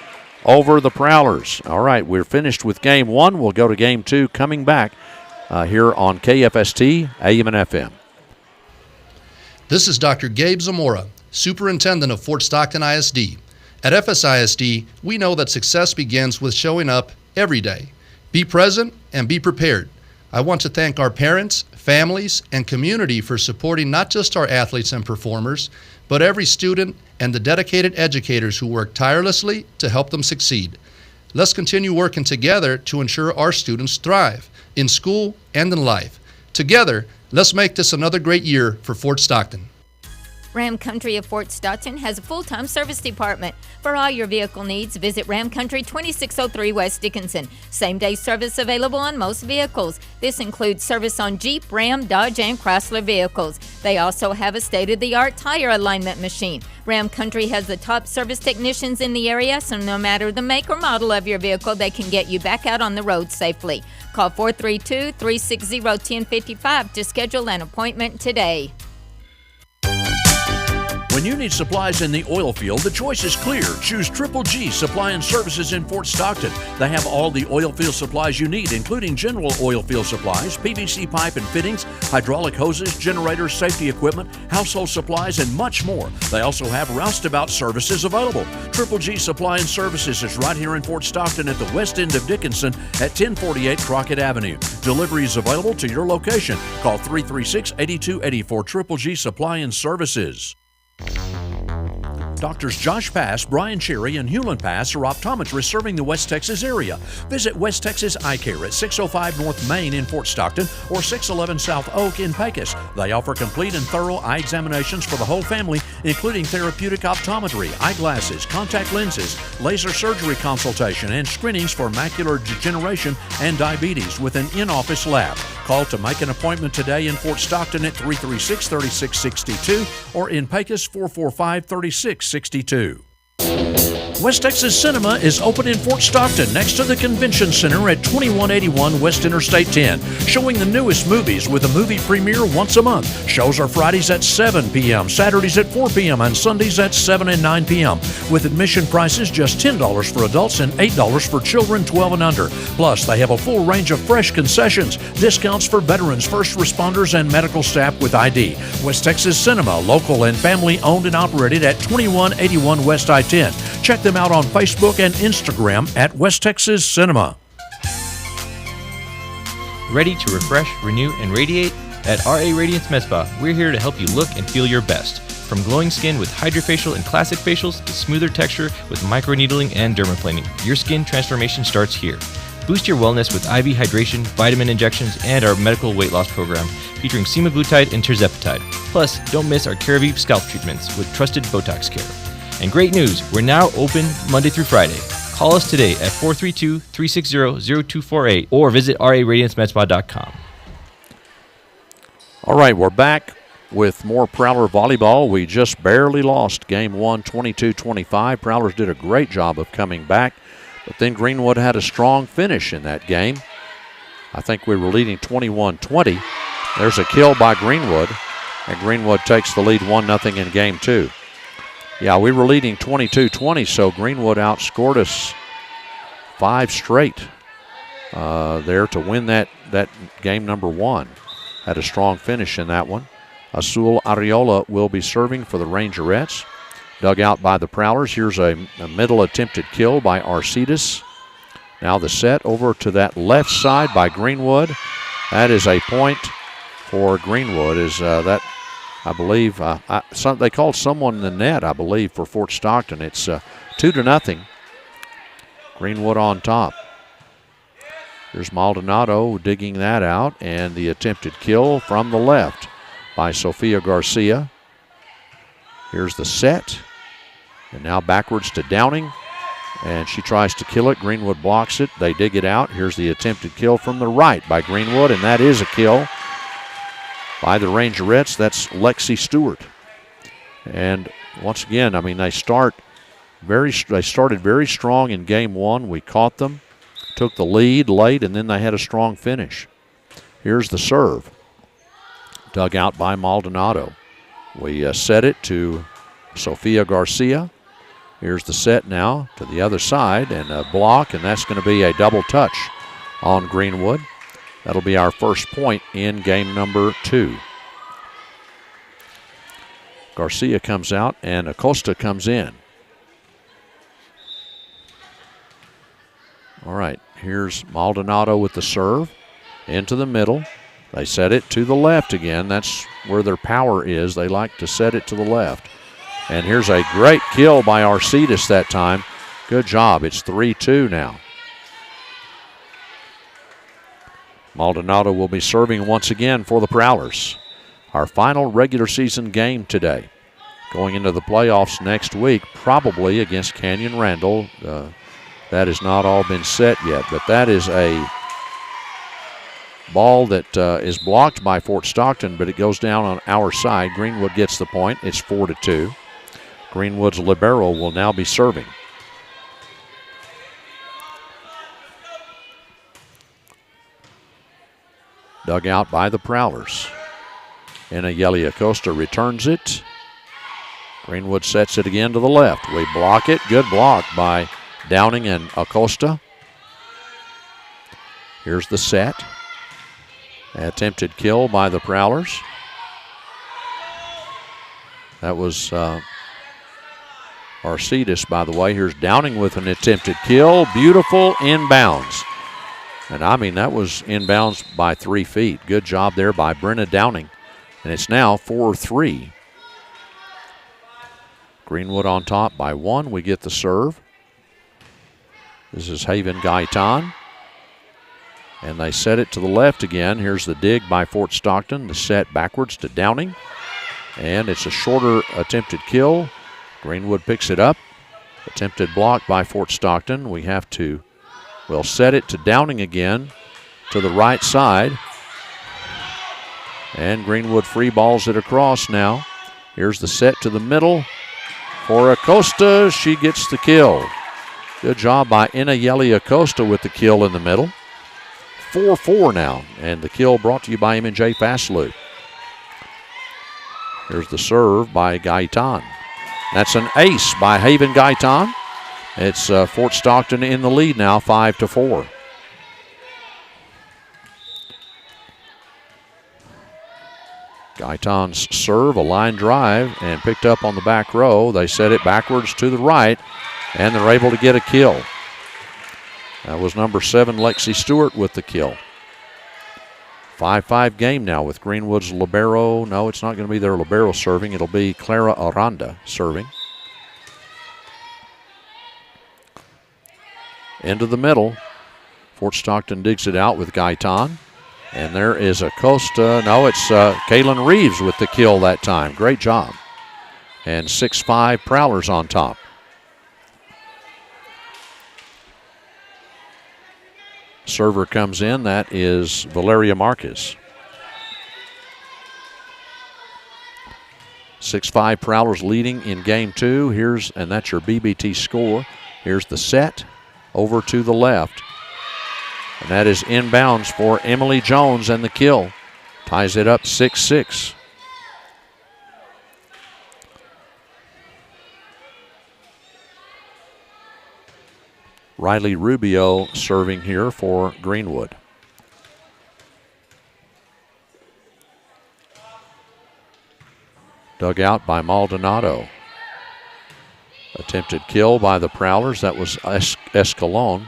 over the Prowlers. All right, we're finished with game 1. We'll go to game 2 coming back here on KFST, AM and FM. This is Dr. Gabe Zamora, Superintendent of Fort Stockton ISD. At FSISD, we know that success begins with showing up every day. Be present and be prepared. I want to thank our parents, families, and community for supporting not just our athletes and performers, but every student and the dedicated educators who work tirelessly to help them succeed. Let's continue working together to ensure our students thrive in school and in life. Together, let's make this another great year for Fort Stockton. Ram Country of Fort Stockton has a full-time service department. For all your vehicle needs, visit Ram Country 2603 West Dickinson. Same-day service available on most vehicles. This includes service on Jeep, Ram, Dodge, and Chrysler vehicles. They also have a state-of-the-art tire alignment machine. Ram Country has the top service technicians in the area, so no matter the make or model of your vehicle, they can get you back out on the road safely. Call 432-360-1055 to schedule an appointment today. When you need supplies in the oil field, the choice is clear. Choose Triple G Supply and Services in Fort Stockton. They have all the oil field supplies you need, including general oil field supplies, PVC pipe and fittings, hydraulic hoses, generators, safety equipment, household supplies, and much more. They also have roustabout services available. Triple G Supply and Services is right here in Fort Stockton at the west end of Dickinson at 1048 Crockett Avenue. Delivery is available to your location. Call 336-8280 for Triple G Supply and Services. Doctors Josh Pass, Brian Cherry, and Hewlin Pass are optometrists serving the West Texas area. Visit West Texas Eye Care at 605 North Main in Fort Stockton or 611 South Oak in Pecos. They offer complete and thorough eye examinations for the whole family, including therapeutic optometry, eyeglasses, contact lenses, laser surgery consultation, and screenings for macular degeneration and diabetes with an in-office lab. Call to make an appointment today in Fort Stockton at 336-3662 or in Pecos 445-3662. West Texas Cinema is open in Fort Stockton next to the Convention Center at 2181 West Interstate 10, showing the newest movies with a movie premiere once a month. Shows are Fridays at 7 p.m., Saturdays at 4 p.m., and Sundays at 7 and 9 p.m. with admission prices just $10 for adults and $8 for children 12 and under. Plus, they have a full range of fresh concessions, discounts for veterans, first responders, and medical staff with ID. West Texas Cinema, local and family owned and operated at 2181 West I-10. Check them out on Facebook and Instagram at West Texas Cinema. Ready to refresh, renew, and radiate? At RA Radiance Med Spa, we're here to help you look and feel your best. From glowing skin with hydrofacial and classic facials to smoother texture with microneedling and dermaplaning, your skin transformation starts here. Boost your wellness with IV hydration, vitamin injections, and our medical weight loss program featuring semaglutide and tirzepatide. Plus, don't miss our CareVeep scalp treatments with trusted Botox care. And great news, we're now open Monday through Friday. Call us today at 432-360-0248 or visit raradiancemedspa.com. All right, we're back with more Prowler volleyball. We just barely lost game one, 22-25. Prowlers did a great job of coming back, but then Greenwood had a strong finish in that game. I think we were leading 21-20. There's a kill by Greenwood, and Greenwood takes the lead 1-0 in game two. Yeah, we were leading 22-20, so Greenwood outscored us 5 straight there to win that game number one. Had a strong finish in that one. Azul Ariola will be serving for the Rangerettes. Dug out by the Prowlers. Here's a middle attempted kill by Arcides. Now the set over to that left side by Greenwood. That is a point for Greenwood. That I believe they called someone in the net, I believe, for Fort Stockton. It's 2-0. Greenwood on top. Here's Maldonado digging that out, and the attempted kill from the left by Sofia Garcia. Here's the set, and now backwards to Downing, and she tries to kill it. Greenwood blocks it. They dig it out. Here's the attempted kill from the right by Greenwood, and that is a kill by the Rangerettes. That's Lexi Stewart. And once again, I mean, they started very strong in game one. We caught them, took the lead late, and then they had a strong finish. Here's the serve, dug out by Maldonado. We set it to Sofia Garcia. Here's the set now to the other side, and a block, and that's going to be a double touch on Greenwood. That'll be our first point in game number 2. Garcia comes out and Acosta comes in. All right, here's Maldonado with the serve into the middle. They set it to the left again. That's where their power is. They like to set it to the left. And here's a great kill by Arcides that time. Good job. It's 3-2 now. Maldonado will be serving once again for the Prowlers. Our final regular season game today. Going into the playoffs next week, probably against Canyon Randall. That has not all been set yet, but that is a ball that is blocked by Fort Stockton, but it goes down on our side. Greenwood gets the point. It's 4-2. Greenwood's libero will now be serving. Dug out by the Prowlers. Yeli Acosta returns it. Greenwood sets it again to the left. We block it. Good block by Downing and Acosta. Here's the set. Attempted kill by the Prowlers. That was Arcides, by the way. Here's Downing with an attempted kill. Beautiful inbounds. And I mean, that was inbounds by 3 feet. Good job there by Brenna Downing. And it's now 4-3. Greenwood on top by 1. We get the serve. This is Haven Gaitan. And they set it to the left again. Here's the dig by Fort Stockton. The set backwards to Downing. And it's a shorter attempted kill. Greenwood picks it up. Attempted block by Fort Stockton. We have to, set it to Downing again to the right side. And Greenwood free balls it across now. Here's the set to the middle for Acosta. She gets the kill. Good job by Inayeli Acosta with the kill in the middle. 4-4 now, and the kill brought to you by M&J Fast Loop. Here's the serve by Gaitan. That's an ace by Haven Gaitan. It's Fort Stockton in the lead now, 5-4. Gaitan's serve, a line drive, and picked up on the back row. They set it backwards to the right, and they're able to get a kill. That was number 7, Lexi Stewart, with the kill. 5-5 game now with Greenwood's libero. No, it's not going to be their libero serving. It'll be Clara Aranda serving. Into the middle. Fort Stockton digs it out with Gaitan. And there is Acosta. No, it's Kaylin Reeves with the kill that time. Great job. And 6-5 Prowlers on top. Server comes in. That is Valeria Marquez. 6-5 Prowlers leading in game 2. And that's your BBT score. Here's the set over to the left. And that is inbounds for Emily Jones, and the kill ties it up 6-6. Riley Rubio serving here for Greenwood. Dug out by Maldonado. Attempted kill by the Prowlers. That was Escalon.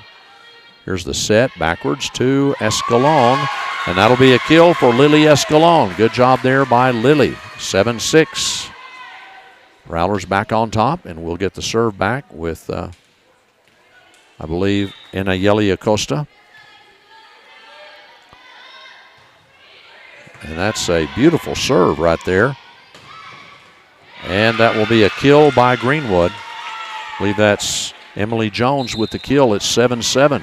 Here's the set backwards to Escalon. And that'll be a kill for Lily Escalon. Good job there by Lily. 7-6. Prowlers back on top, and we'll get the serve back with I believe Inayeli Acosta. And that's a beautiful serve right there. And that will be a kill by Greenwood. I believe that's Emily Jones with the kill. It's 7-7.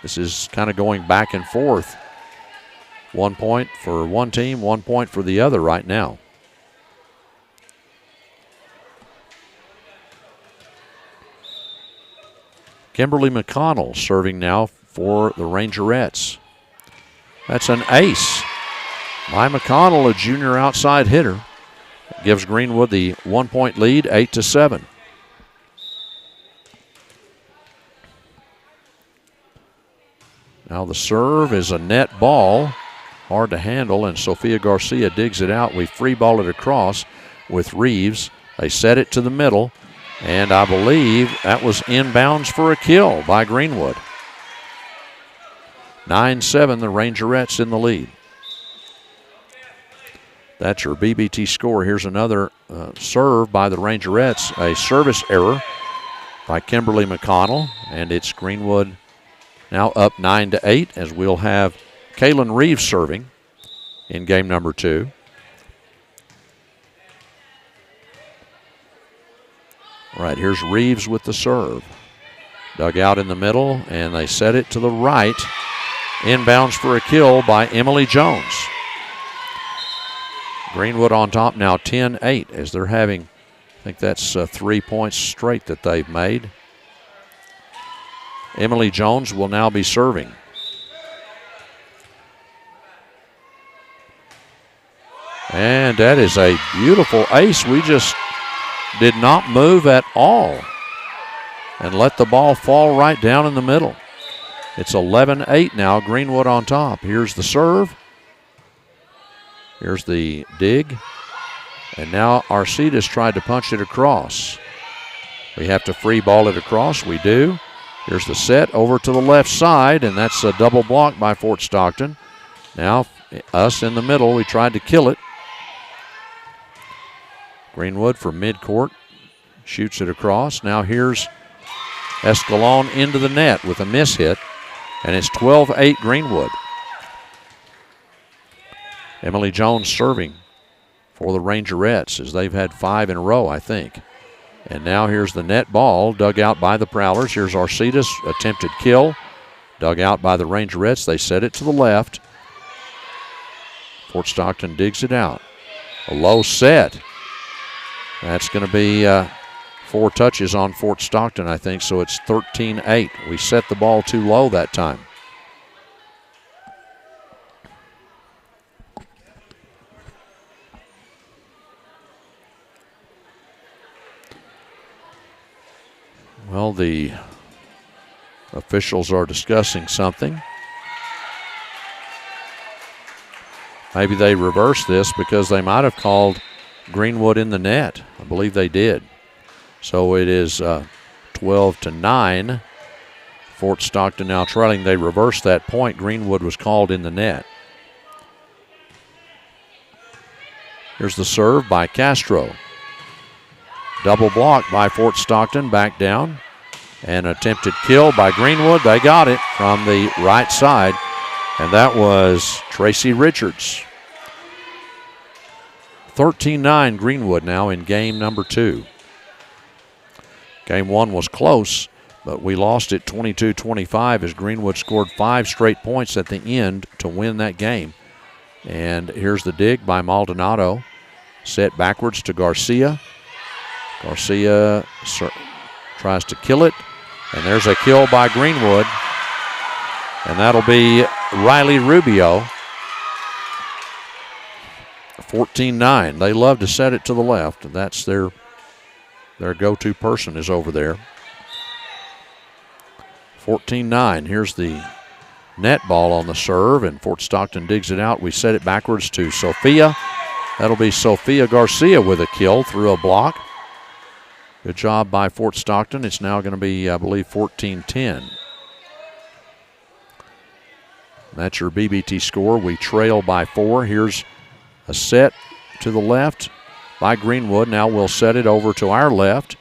This is kind of going back and forth. 1 point for one team, 1 point for the other right now. Kimberly McConnell serving now for the Rangerettes. That's an ace by McConnell, a junior outside hitter. Gives Greenwood the 1 point lead, 8-7. Now the serve is a net ball, hard to handle, and Sofia Garcia digs it out. We free ball it across with Reeves. They set it to the middle. And I believe that was inbounds for a kill by Greenwood. 9-7, the Rangerettes in the lead. That's your BBT score. Here's another serve by the Rangerettes. A service error by Kimberly McConnell. And it's Greenwood now up 9-8, as we'll have Kaylin Reeves serving in game number 2. All right, here's Reeves with the serve. Dug out in the middle, and they set it to the right. Inbounds for a kill by Emily Jones. Greenwood on top now 10-8, as they're having, I think that's 3 points straight that they've made. Emily Jones will now be serving. And that is a beautiful ace. We just did not move at all and let the ball fall right down in the middle. It's 11-8 now, Greenwood on top. Here's the serve. Here's the dig. And now Arcidas tried to punch it across. We have to free ball it across. We do. Here's the set over to the left side, and that's a double block by Fort Stockton. Now us in the middle, we tried to kill it. Greenwood from midcourt Shoots it across. Now here's Escalon into the net with a miss hit, and it's 12-8 Greenwood. Emily Jones serving for the Rangerettes, as they've had 5 in a row, I think. And now here's the net ball dug out by the Prowlers. Here's Arcidas, attempted kill, dug out by the Rangerettes. They set it to the left. Fort Stockton digs it out. A low set. That's going to be 4 touches on Fort Stockton, I think, so it's 13-8. We set the ball too low that time. Well, the officials are discussing something. Maybe they reversed this because they might have called Greenwood in the net. I believe they did. So it is 12-9. Fort Stockton now trailing. They reversed that point. Greenwood was called in the net. Here's the serve by Castro. Double block by Fort Stockton, back down. An attempted kill by Greenwood. They got it from the right side, and that was Tracy Richards. 13-9 Greenwood now in game number 2. Game 1 was close, but we lost it 22-25 as Greenwood scored 5 straight points at the end to win that game. And here's the dig by Maldonado. Set backwards to Garcia. Garcia tries to kill it, and there's a kill by Greenwood, and that'll be Riley Rubio. 14-9. They love to set it to the left, and that's their go-to person is over there. 14-9. Here's the net ball on the serve, and Fort Stockton digs it out. We set it backwards to Sophia. That'll be Sophia Garcia with a kill through a block. Good job by Fort Stockton. It's now going to be, I believe, 14-10. That's your BBT score. We trail by 4. Here's a set to the left by Greenwood. Now we'll set it over to our left.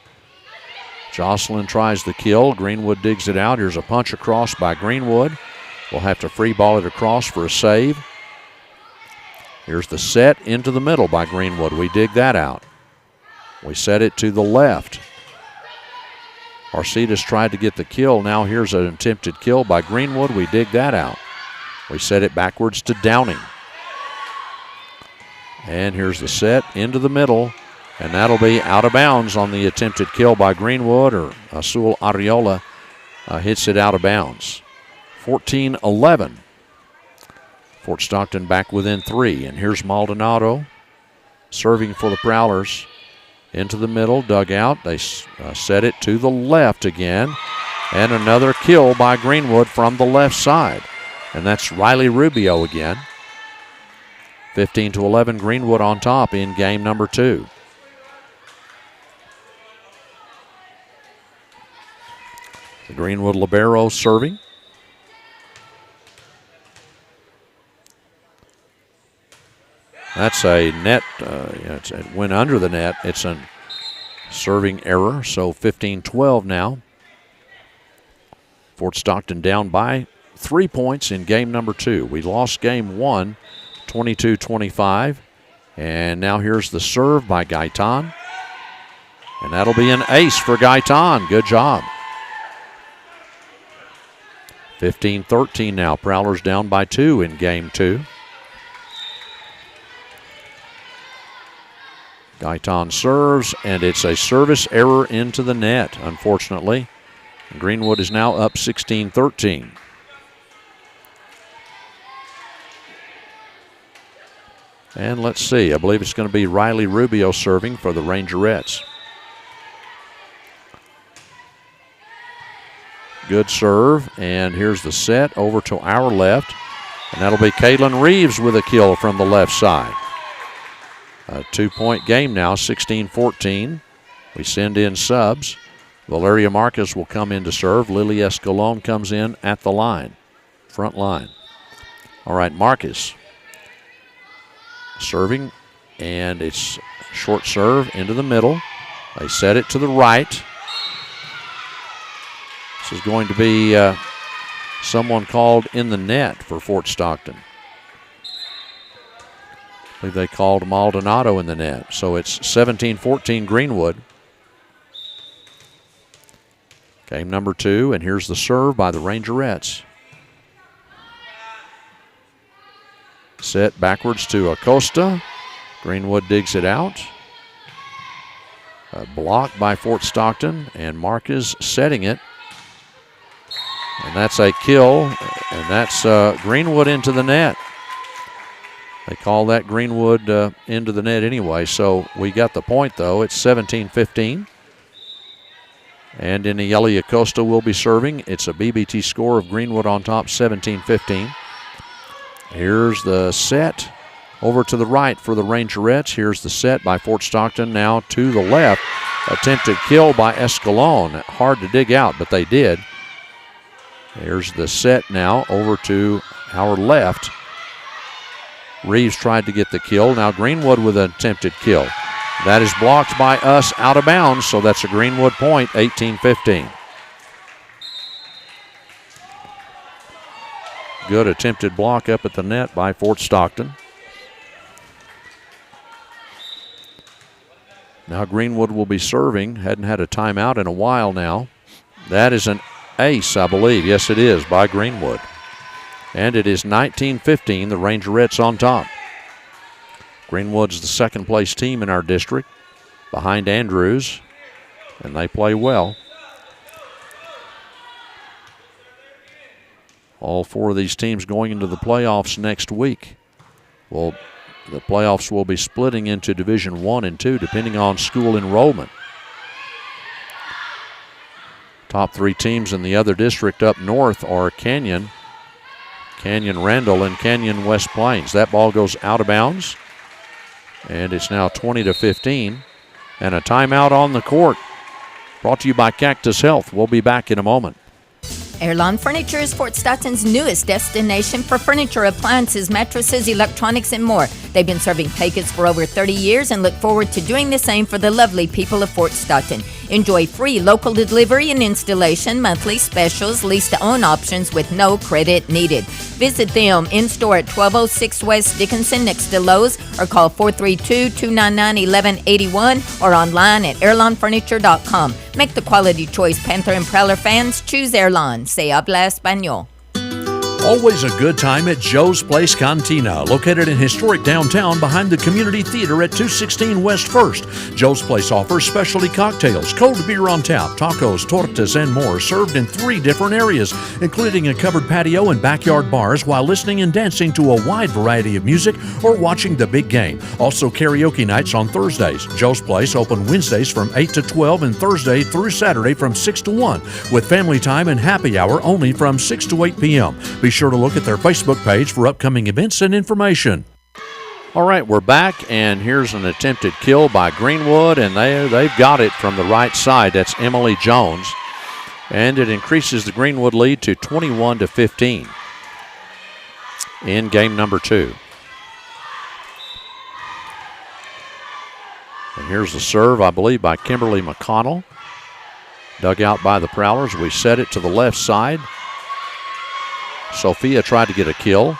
Jocelyn tries the kill. Greenwood digs it out. Here's a punch across by Greenwood. We'll have to free ball it across for a save. Here's the set into the middle by Greenwood. We dig that out. We set it to the left. Arcidas tried to get the kill. Now here's an attempted kill by Greenwood. We dig that out. We set it backwards to Downing. And here's the set into the middle, and that'll be out of bounds on the attempted kill by Greenwood, or Azul Ariola hits it out of bounds. 14-11. Fort Stockton back within 3, and here's Maldonado serving for the Prowlers. Into the middle, dug out. They set it to the left again. And another kill by Greenwood from the left side. And that's Riley Rubio again. 15-11, Greenwood on top in game number 2. The Greenwood libero serving. That's a net, it went under the net. It's a serving error, so 15-12 now. Fort Stockton down by 3 points in game number 2. We lost game 1, 22-25. And now here's the serve by Gaitan. And that'll be an ace for Gaitan. Good job. 15-13 now. Prowlers down by 2 in game 2. Gaitan serves, and it's a service error into the net, unfortunately. Greenwood is now up 16-13. And let's see, I believe it's going to be Riley Rubio serving for the Rangerettes. Good serve, and here's the set over to our left. And that'll be Caitlin Reeves with a kill from the left side. A 2-point game now, 16-14. We send in subs. Valeria Marquez will come in to serve. Lily Escalon comes in at the line, front line. All right, Marquez serving, and it's short serve into the middle. They set it to the right. This is going to be someone called in the net for Fort Stockton. I believe they called Maldonado in the net. So it's 17-14 Greenwood. Game number 2, and here's the serve by the Rangerettes. Set backwards to Acosta. Greenwood digs it out. A block by Fort Stockton, and Marquez setting it. And that's a kill, and that's Greenwood into the net. They call that Greenwood into the net anyway, so we got the point, though. It's 17-15. And Inieli Acosta will be serving. It's a BBT score of Greenwood on top, 17-15. Here's the set over to the right for the Rangerettes. Here's the set by Fort Stockton now to the left. Attempted kill by Escalon. Hard to dig out, but they did. Here's the set now over to our left. Reeves tried to get the kill. Now Greenwood with an attempted kill. That is blocked by us out of bounds, so that's a Greenwood point, 18-15. Good attempted block up at the net by Fort Stockton. Now Greenwood will be serving. Hadn't had a timeout in a while now. That is an ace, I believe. Yes, it is, by Greenwood. And it is 19-15, the Rangerettes on top. Greenwood's the second place team in our district, behind Andrews, and they play well. All 4 of these teams going into the playoffs next week. Well, the playoffs will be splitting into Division 1 and 2 depending on school enrollment. Top 3 teams in the other district up north are Canyon Randall, and Canyon West Plains. That ball goes out of bounds, and it's now 20-15. And a timeout on the court. Brought to you by Cactus Health. We'll be back in a moment. Airlawn Furniture is Fort Stockton's newest destination for furniture, appliances, mattresses, electronics, and more. They've been serving Pecos for over 30 years and look forward to doing the same for the lovely people of Fort Stockton. Enjoy free local delivery and installation, monthly specials, lease-to-own options with no credit needed. Visit them in-store at 1206 West Dickinson next to Lowe's, or call 432-299-1181 or online at airlawnfurniture.com. Make the quality choice. Panther and Prowler fans, choose Airlawn. Se habla español. Always a good time at Joe's Place Cantina, located in historic downtown behind the Community Theater at 216 West 1st. Joe's Place offers specialty cocktails, cold beer on tap, tacos, tortas, and more, served in 3 different areas, including a covered patio and backyard bars, while listening and dancing to a wide variety of music or watching the big game. Also karaoke nights on Thursdays. Joe's Place open Wednesdays from 8 to 12 and Thursday through Saturday from 6 to 1, with family time and happy hour only from 6 to 8 p.m. Be sure to look at their Facebook page for upcoming events and information. All right, we're back, and here's an attempted kill by Greenwood, and they've got it from the right side. That's Emily Jones, and it increases the Greenwood lead to 21-15 in game number 2. And here's the serve, I believe, by Kimberly McConnell. Dug out by the Prowlers. We set it to the left side. Sophia tried to get a kill.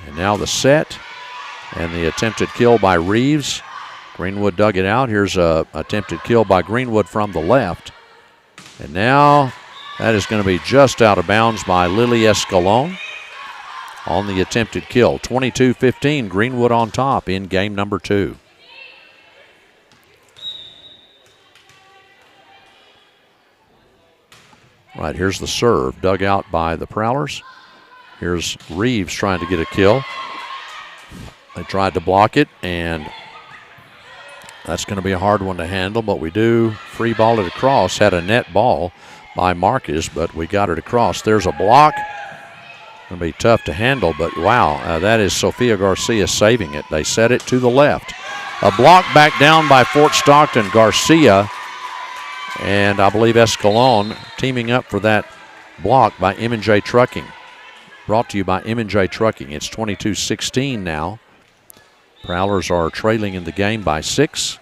And now the set and the attempted kill by Reeves. Greenwood dug it out. Here's a attempted kill by Greenwood from the left. And now that is going to be just out of bounds by Lily Escalon on the attempted kill. 22-15, Greenwood on top in game number 2. Right, here's the serve, dug out by the Prowlers. Here's Reeves trying to get a kill. They tried to block it, and that's going to be a hard one to handle, but we do free ball it across. Had a net ball by Marcus, but we got it across. There's a block. Going to be tough to handle, but wow, that is Sophia Garcia saving it. They set it to the left. A block back down by Fort Stockton. Garcia and I believe Escalon teaming up for that block by M&J Trucking. Brought to you by M&J Trucking. It's 22-16 now. Prowlers are trailing in the game by 6.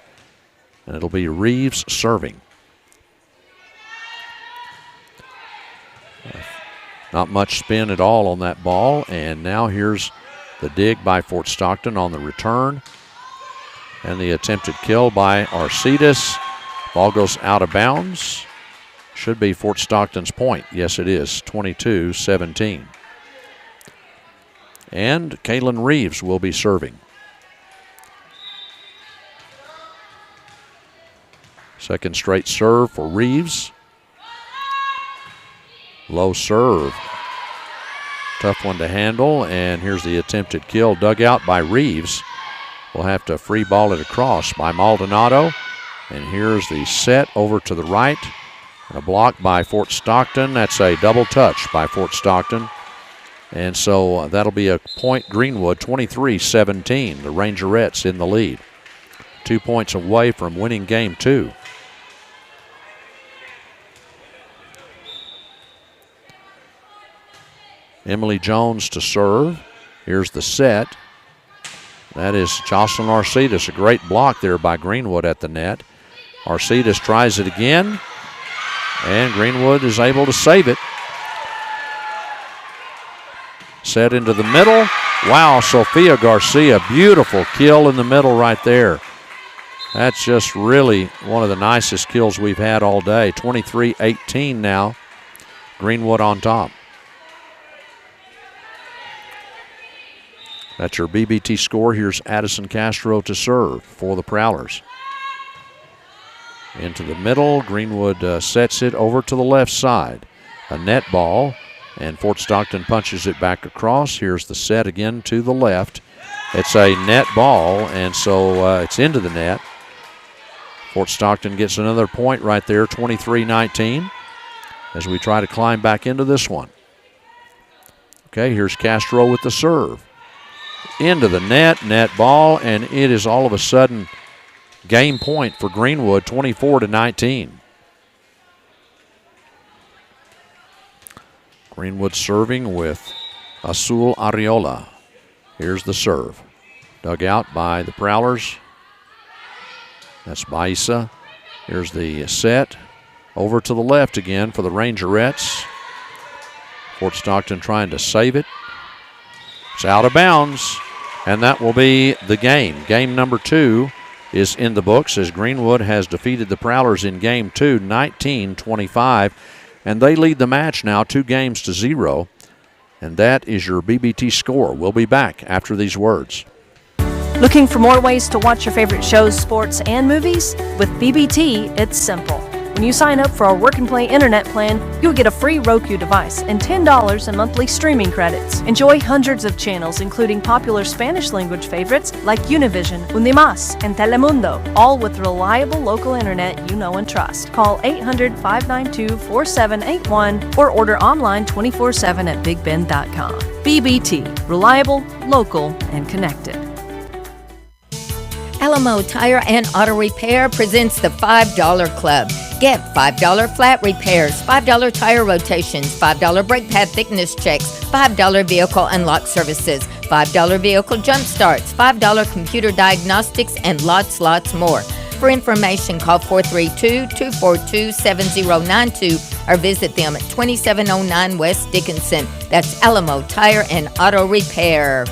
And it'll be Reeves serving. Not much spin at all on that ball. And now here's the dig by Fort Stockton on the return. And the attempted kill by Arcides. Ball goes out of bounds. Should be Fort Stockton's point. Yes, it is. 22-17. And Kaylin Reeves will be serving. Second straight serve for Reeves. Low serve. Tough one to handle, and here's the attempted kill dug out by Reeves. We'll have to free ball it across by Maldonado. And here's the set over to the right. And a block by Fort Stockton. That's a double touch by Fort Stockton. And so that'll be a point Greenwood, 23-17. The Rangerettes in the lead. 2 points away from winning game 2. Emily Jones to serve. Here's the set. That is Jocelyn Arcides. A great block there by Greenwood at the net. Arcides tries it again, and Greenwood is able to save it. Set into the middle. Wow, Sophia Garcia, beautiful kill in the middle right there. That's just really one of the nicest kills we've had all day. 23-18 now. Greenwood on top. That's your BBT score. Here's Addison Castro to serve for the Prowlers. Into the middle. Greenwood sets it over to the left side. A net ball, and Fort Stockton punches it back across. Here's the set again to the left. It's a net ball, and so it's into the net. Fort Stockton gets another point right there, 23-19, as we try to climb back into this one. Okay, here's Castro with the serve. Into the net ball, and it is all of a sudden game point for Greenwood, 24-19. Greenwood serving with Azul Arreola. Here's the serve. Dug out by the Prowlers. That's Baisa. Here's the set. Over to the left again for the Rangerettes. Fort Stockton trying to save it. It's out of bounds, and that will be the game. Game number 2 is in the books as Greenwood has defeated the Prowlers in game 2, 19-25, and they lead the match now 2-0. And that is your BBT score. We'll be back after these words. Looking for more ways to watch your favorite shows, sports, and movies? With BBT, it's simple. When you sign up for our Work and Play internet plan, you'll get a free Roku device and $10 in monthly streaming credits. Enjoy hundreds of channels, including popular Spanish language favorites like Univision, Unimas, and Telemundo, all with reliable local internet you know and trust. Call 800-592-4781 or order online 24/7 at bigbend.com. BBT, reliable, local, and connected. Alamo Tire and Auto Repair presents the $5 Club. Get $5 flat repairs, $5 tire rotations, $5 brake pad thickness checks, $5 vehicle unlock services, $5 vehicle jump starts, $5 computer diagnostics, and lots more. For information, call 432-242-7092 or visit them at 2709 West Dickinson. That's Alamo Tire and Auto Repair.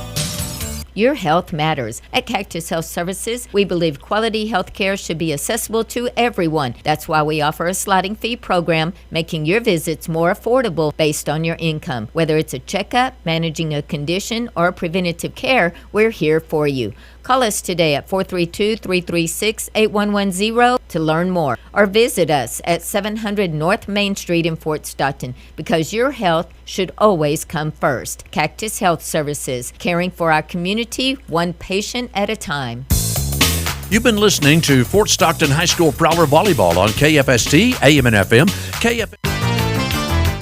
Your health matters. At Cactus Health Services, we believe quality health care should be accessible to everyone. That's why we offer a sliding fee program, making your visits more affordable based on your income. Whether it's a checkup, managing a condition, or preventative care, we're here for you. Call us today at 432-336-8110 to learn more, or visit us at 700 North Main Street in Fort Stockton, because your health should always come first. Cactus Health Services, caring for our community one patient at a time. You've been listening to Fort Stockton High School Prowler Volleyball on KFST, AM and FM,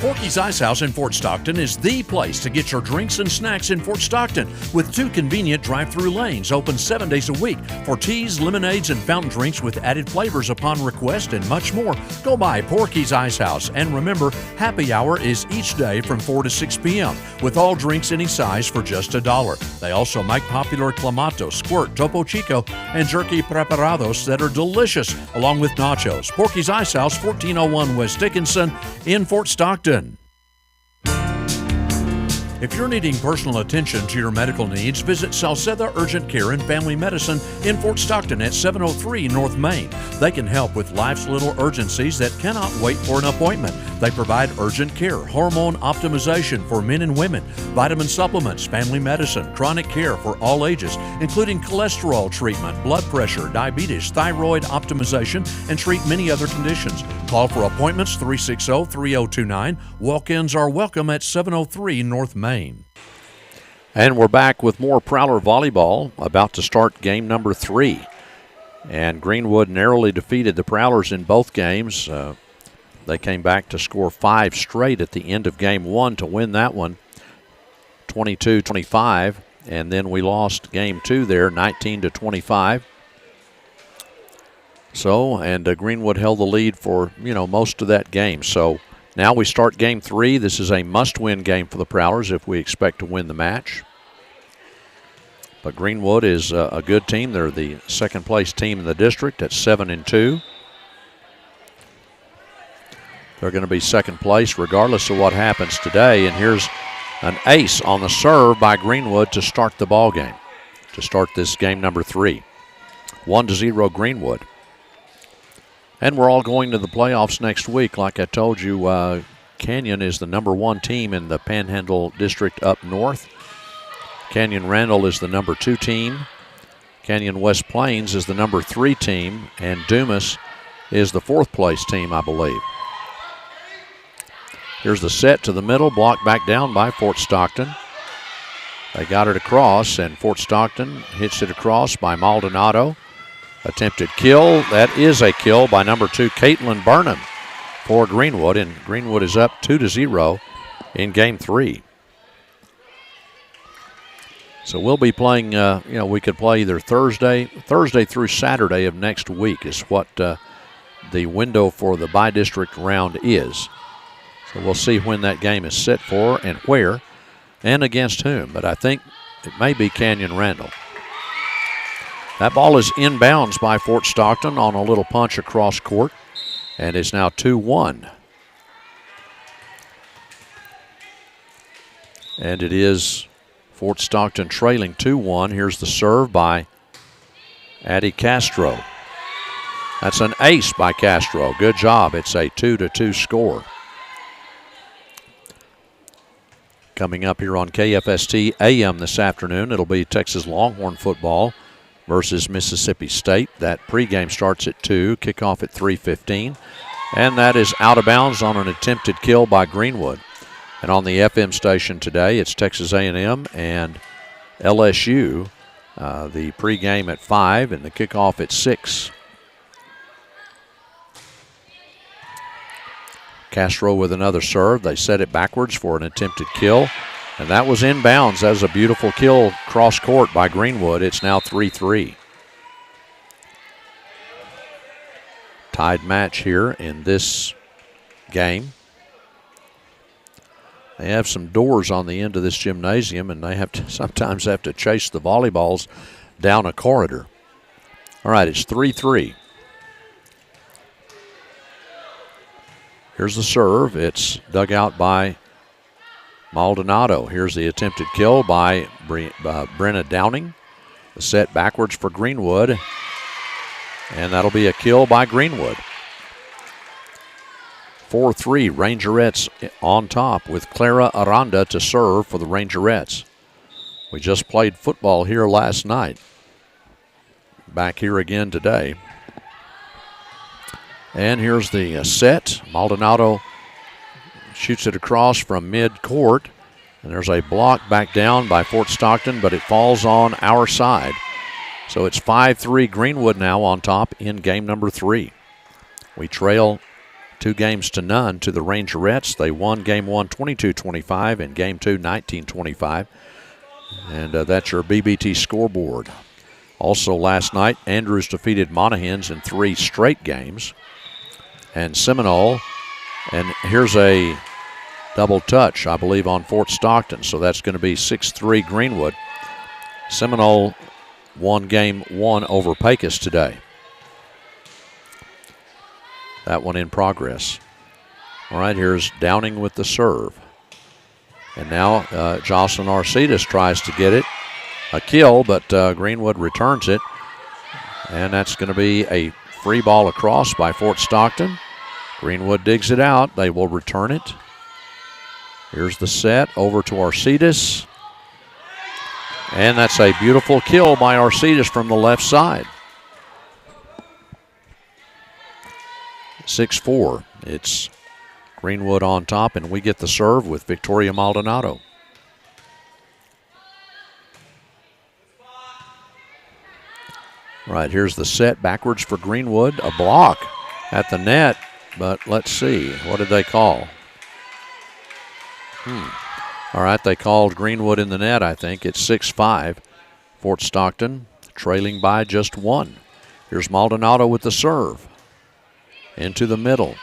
Porky's Ice House in Fort Stockton is the place to get your drinks and snacks in Fort Stockton, with 2 convenient drive-through lanes open 7 days a week for teas, lemonades, and fountain drinks with added flavors upon request and much more. Go by Porky's Ice House, and remember, happy hour is each day from 4 to 6 p.m. with all drinks any size for just $1. They also make popular clamato, squirt, topo chico, and jerky preparados that are delicious, along with nachos. Porky's Ice House, 1401 West Dickinson in Fort Stockton. If you're needing personal attention to your medical needs, visit Salceda Urgent Care and Family Medicine in Fort Stockton at 703 North Main. They can help with life's little urgencies that cannot wait for an appointment. They provide urgent care, hormone optimization for men and women, vitamin supplements, family medicine, chronic care for all ages, including cholesterol treatment, blood pressure, diabetes, thyroid optimization, and treat many other conditions. Call for appointments 360-3029. Walk-ins are welcome at 703 North Main. And we're back with more Prowler volleyball, about to start game number 3. And Greenwood narrowly defeated the Prowlers in both games. They came back to score 5 straight at the end of game 1 to win that one, 22-25. And then we lost game 2 there, 19-25. So, and Greenwood held the lead for, most of that game. So now we start game 3. This is a must-win game for the Prowlers if we expect to win the match. But Greenwood is a good team. They're the second-place team in the district at 7-2. They're going to be second place regardless of what happens today. And here's an ace on the serve by Greenwood to start the ball game, to start this game number 3. 1-0 Greenwood. And we're all going to the playoffs next week. Like I told you, Canyon is the number 1 team in the Panhandle District up north. Canyon Randall is the number 2 team. Canyon West Plains is the number 3 team. And Dumas is the 4th place team, I believe. Here's the set to the middle, blocked back down by Fort Stockton. They got it across, and Fort Stockton hits it across by Maldonado. Attempted kill. That is a kill by number 2, Caitlin Burnham, for Greenwood. And Greenwood is up 2-0 in game 3. So we'll be playing, we could play either Thursday through Saturday of next week is what the window for the by-district round is. So we'll see when that game is set for and where and against whom. But I think it may be Canyon Randall. That ball is inbounds by Fort Stockton on a little punch across court, and it's now 2-1. And it is Fort Stockton trailing 2-1. Here's the serve by Addie Castro. That's an ace by Castro. Good job. It's a 2-2 score. Coming up here on KFST AM this afternoon, it'll be Texas Longhorn football versus Mississippi State. That pregame starts at 2, kickoff at 3:15. And that is out of bounds on an attempted kill by Greenwood. And on the FM station today, it's Texas A&M and LSU. The pregame at 5 and the kickoff at 6. Castro with another serve. They set it backwards for an attempted kill. And that was inbounds. That was a beautiful kill cross court by Greenwood. It's now 3-3. Tied match here in this game. They have some doors on the end of this gymnasium, and they sometimes have to chase the volleyballs down a corridor. All right, it's 3-3. Here's the serve. It's dug out by Maldonado. Here's the attempted kill by Brenna Downing. The set backwards for Greenwood. And that'll be a kill by Greenwood. 4-3, Rangerettes on top with Clara Aranda to serve for the Rangerettes. We just played football here last night. Back here again today. And here's the set. Maldonado shoots it across from mid-court. And there's a block back down by Fort Stockton, but it falls on our side. So it's 5-3 Greenwood now on top in game number 3. We trail 2-0 to the Rangerettes. They won Game 1 22-25 and Game 2 19-25. And that's your BBT scoreboard. Also last night, Andrews defeated Monahans in 3 straight games. And Seminole, and here's a double touch, I believe, on Fort Stockton. So that's going to be 6-3 Greenwood. Seminole won Game 1 over Pecos today. That one in progress. All right, here's Downing with the serve. And now Jocelyn Arcidas tries to get it. A kill, but Greenwood returns it. And that's going to be a free ball across by Fort Stockton. Greenwood digs it out. They will return it. Here's the set over to Arcidas. And that's a beautiful kill by Arcidas from the left side. 6-4. It's Greenwood on top, and we get the serve with Victoria Maldonado. Right, here's the set backwards for Greenwood. A block at the net, but let's see. What did they call? All right, they called Greenwood in the net, I think. It's 6-5. Fort Stockton trailing by just 1. Here's Maldonado with the serve. Into the middle.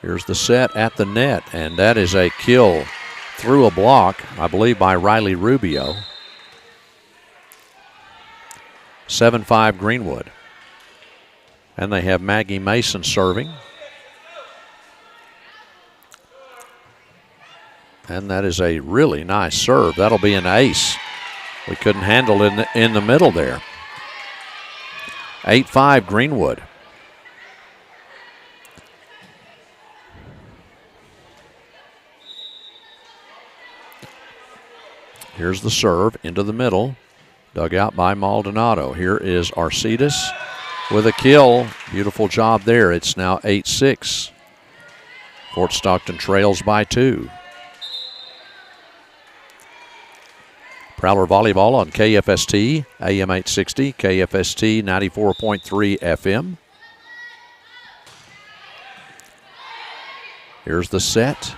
Here's the set at the net, and that is a kill through a block, I believe, by Riley Rubio. 7-5 Greenwood. And they have Maggie Mason serving. And that is a really nice serve. That'll be an ace. We couldn't handle it in the middle there. 8-5 Greenwood. Here's the serve into the middle. Dug out by Maldonado. Here is Arcidas with a kill. Beautiful job there. It's now 8-6. Fort Stockton trails by 2. Prowler Volleyball on KFST, AM 860, KFST 94.3 FM. Here's the set.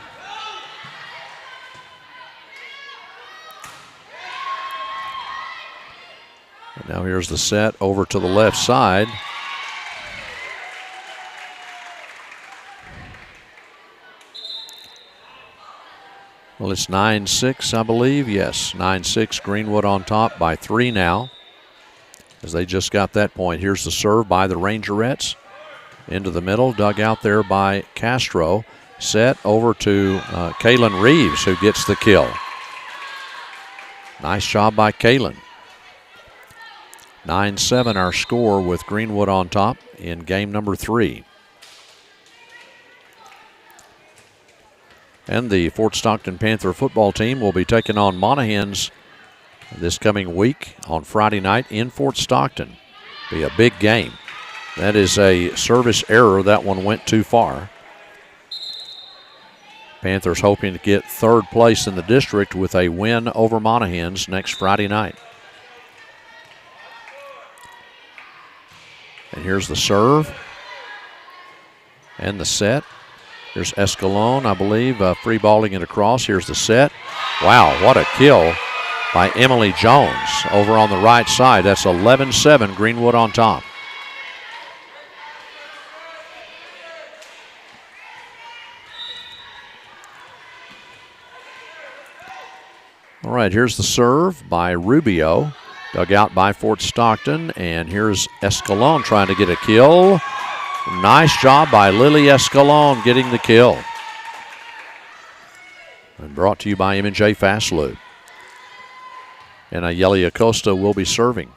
And now here's the set over to the left side. Well, it's 9-6, I believe. Yes, 9-6. Greenwood on top by 3 now, as they just got that point. Here's the serve by the Rangerettes. Into the middle, dug out there by Castro. Set over to Kaylin Reeves, who gets the kill. Nice job by Kaylin. 9-7 our score with Greenwood on top in game number 3. And the Fort Stockton Panther football team will be taking on Monahans this coming week on Friday night in Fort Stockton. Be a big game. That is a service error. That one went too far. Panthers hoping to get 3rd place in the district with a win over Monahans next Friday night. And here's the serve and the set. Here's Escalon, I believe, free balling it across. Here's the set. Wow, what a kill by Emily Jones over on the right side. That's 11-7, Greenwood on top. All right, here's the serve by Rubio. Dug out by Fort Stockton, and here's Escalon trying to get a kill. Nice job by Lily Escalon getting the kill. And brought to you by M&J Fast Lube. And Ayeli Acosta will be serving.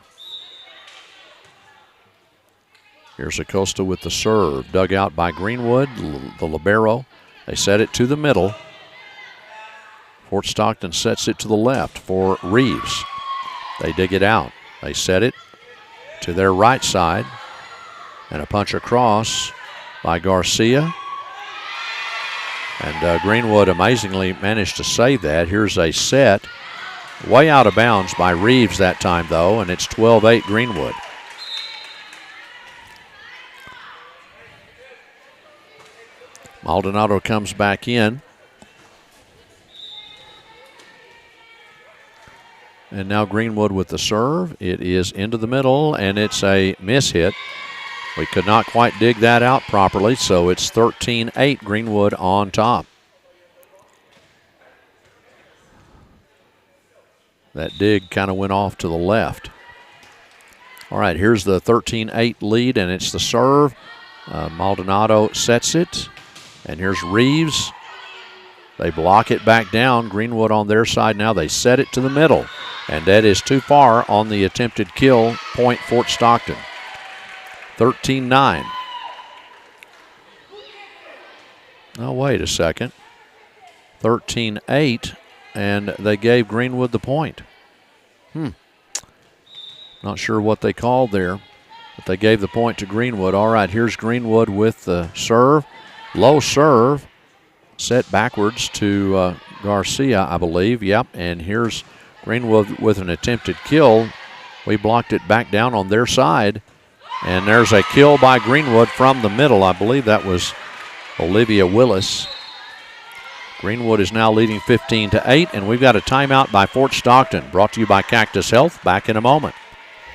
Here's Acosta with the serve. Dug out by Greenwood, the libero. They set it to the middle. Fort Stockton sets it to the left for Reeves. They dig it out. They set it to their right side. And a punch across by Garcia. And Greenwood amazingly managed to save that. Here's a set. Way out of bounds by Reeves that time, though, and it's 12-8 Greenwood. Maldonado comes back in. And now Greenwood with the serve. It is into the middle, and it's a miss hit. We could not quite dig that out properly, so it's 13-8, Greenwood on top. That dig kind of went off to the left. All right, here's the 13-8 lead, and it's the serve. Maldonado sets it, and here's Reeves. They block it back down. Greenwood on their side now. They set it to the middle, and that is too far on the attempted kill. Point Fort Stockton. 13-9. Now, wait a second. 13-8, and they gave Greenwood the point. Not sure what they called there, but they gave the point to Greenwood. All right, here's Greenwood with the serve. Low serve. Set backwards to Garcia, I believe. Yep, and here's Greenwood with an attempted kill. We blocked it back down on their side. And there's a kill by Greenwood from the middle. I believe that was Olivia Willis. Greenwood is now leading 15-8, and we've got a timeout by Fort Stockton. Brought to you by Cactus Health. Back in a moment.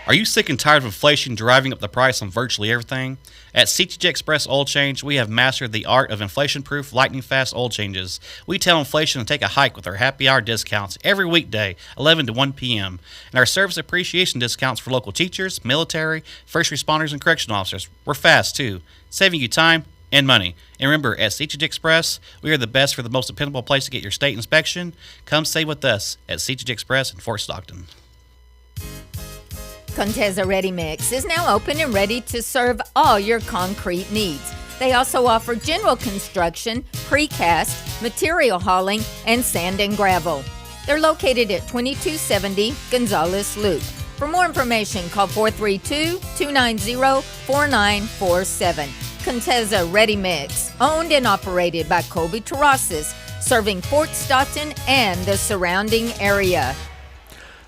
Are you sick and tired of inflation driving up the price on virtually everything? At CTJ Express Oil Change, we have mastered the art of inflation-proof, lightning-fast oil changes. We tell inflation to take a hike with our happy hour discounts every weekday, 11 to 1 p.m., and our service appreciation discounts for local teachers, military, first responders, and correctional officers. We're fast, too, saving you time and money. And remember, at CTJ Express, we are the best for the most dependable place to get your state inspection. Come stay with us at CTJ Express in Fort Stockton. Contessa Ready Mix is now open and ready to serve all your concrete needs. They also offer general construction, precast, material hauling, and sand and gravel. They're located at 2270 Gonzales Loop. For more information, call 432-290-4947. Contessa Ready Mix, owned and operated by Colby Terraces, serving Fort Stockton and the surrounding area.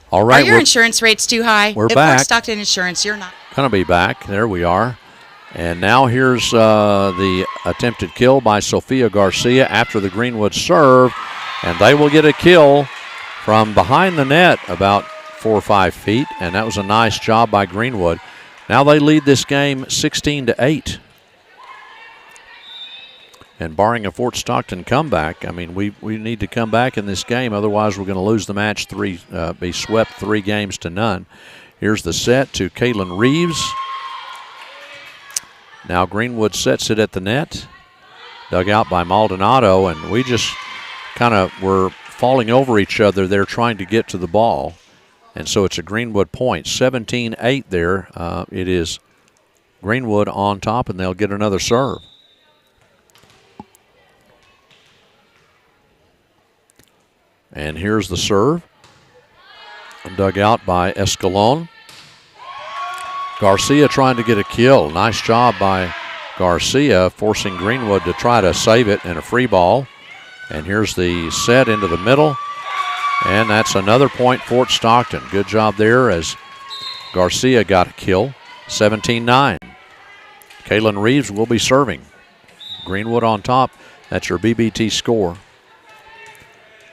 All right, Are your insurance rates too high? We're At back. Fort Stockton Insurance, you're not. Going to be back. There we are. And now here's the attempted kill by Sofia Garcia after the Greenwood serve. And they will get a kill from behind the net about 4 or 5 feet. And that was a nice job by Greenwood. Now they lead this game 16-8. And barring a Fort Stockton comeback, I mean, we need to come back in this game. Otherwise, we're going to lose the match, be swept 3 games to none. Here's the set to Kaylin Reeves. Now Greenwood sets it at the net. Dug out by Maldonado, and we just kind of were falling over each other there trying to get to the ball. And so it's a Greenwood point. 17-8 there. It is Greenwood on top, and they'll get another serve. And here's the serve. Dug out by Escalon. Garcia trying to get a kill. Nice job by Garcia, forcing Greenwood to try to save it in a free ball. And here's the set into the middle. And that's another point, Fort Stockton. Good job there as Garcia got a kill. 17-9. Kaylin Reeves will be serving. Greenwood on top. That's your BBT score.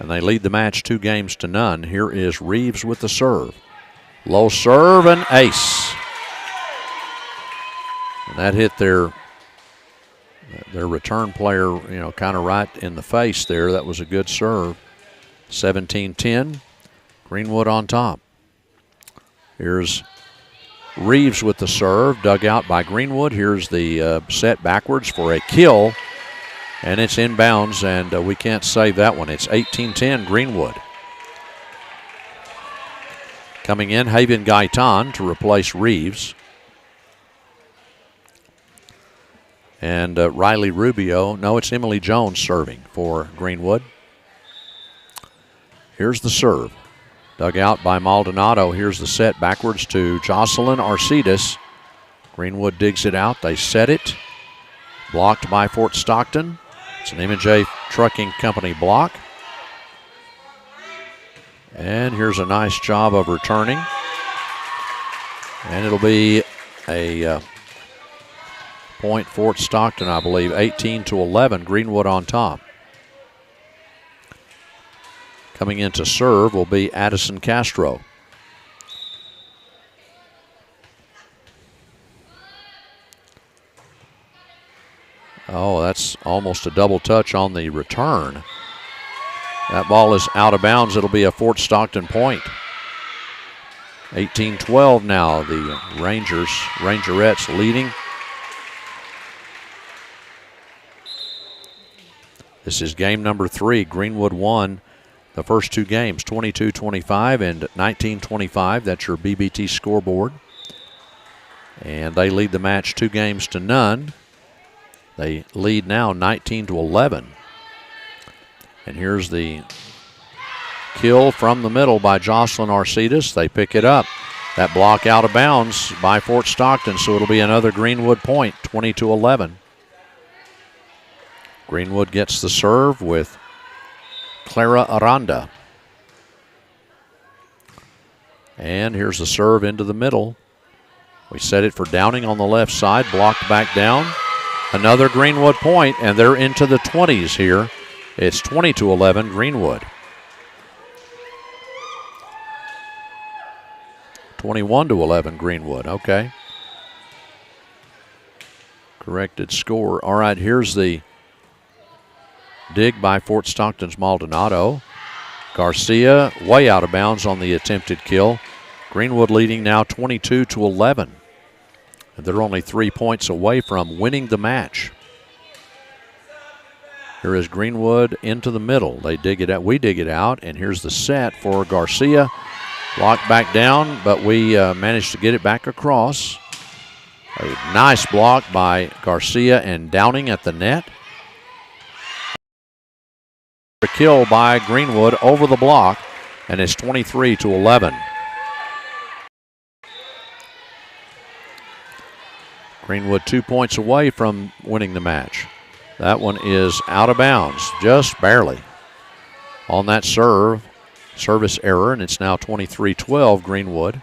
And they lead the match 2 games to none. Here is Reeves with the serve. Low serve and ace. And that hit their return player, kind of right in the face there. That was a good serve. 17-10. Greenwood on top. Here's Reeves with the serve. Dug out by Greenwood. Here's the set backwards for a kill. And it's inbounds, and we can't save that one. It's 18-10 Greenwood. Coming in, Haven Gaitan to replace Reeves. And Riley Rubio. No, it's Emily Jones serving for Greenwood. Here's the serve. Dug out by Maldonado. Here's the set backwards to Jocelyn Arcides. Greenwood digs it out. They set it. Blocked by Fort Stockton. It's an M&J Trucking Company block. And here's a nice job of returning. And it'll be a point Fort Stockton, I believe. 18-11, Greenwood on top. Coming in to serve will be Addison Castro. Oh, that's almost a double touch on the return. That ball is out of bounds. It'll be a Fort Stockton point. 18-12 now, the Rangerettes leading. This is game number 3. Greenwood won the first 2 games, 22-25 and 19-25. That's your BBT scoreboard. And they lead the match 2 games to none. They lead now 19-11. And here's the kill from the middle by Jocelyn Arcidas. They pick it up. That block out of bounds by Fort Stockton, so it'll be another Greenwood point, 20-11. Greenwood gets the serve with Clara Aranda. And here's the serve into the middle. We set it for Downing on the left side, blocked back down. Another Greenwood point, and they're into the 20s here. It's 20-11 Greenwood. 21-11 Greenwood, okay. Corrected score. All right, here's the dig by Fort Stockton's Maldonado. Garcia way out of bounds on the attempted kill. Greenwood leading now 22-11. They're only 3 points away from winning the match. Here is Greenwood into the middle. They dig it out. We dig it out, and here's the set for Garcia. Blocked back down, but we managed to get it back across. A nice block by Garcia and Downing at the net. A kill by Greenwood over the block, and it's 23-11. Greenwood 2 points away from winning the match. That one is out of bounds, just barely. On that service error, and it's now 23-12 Greenwood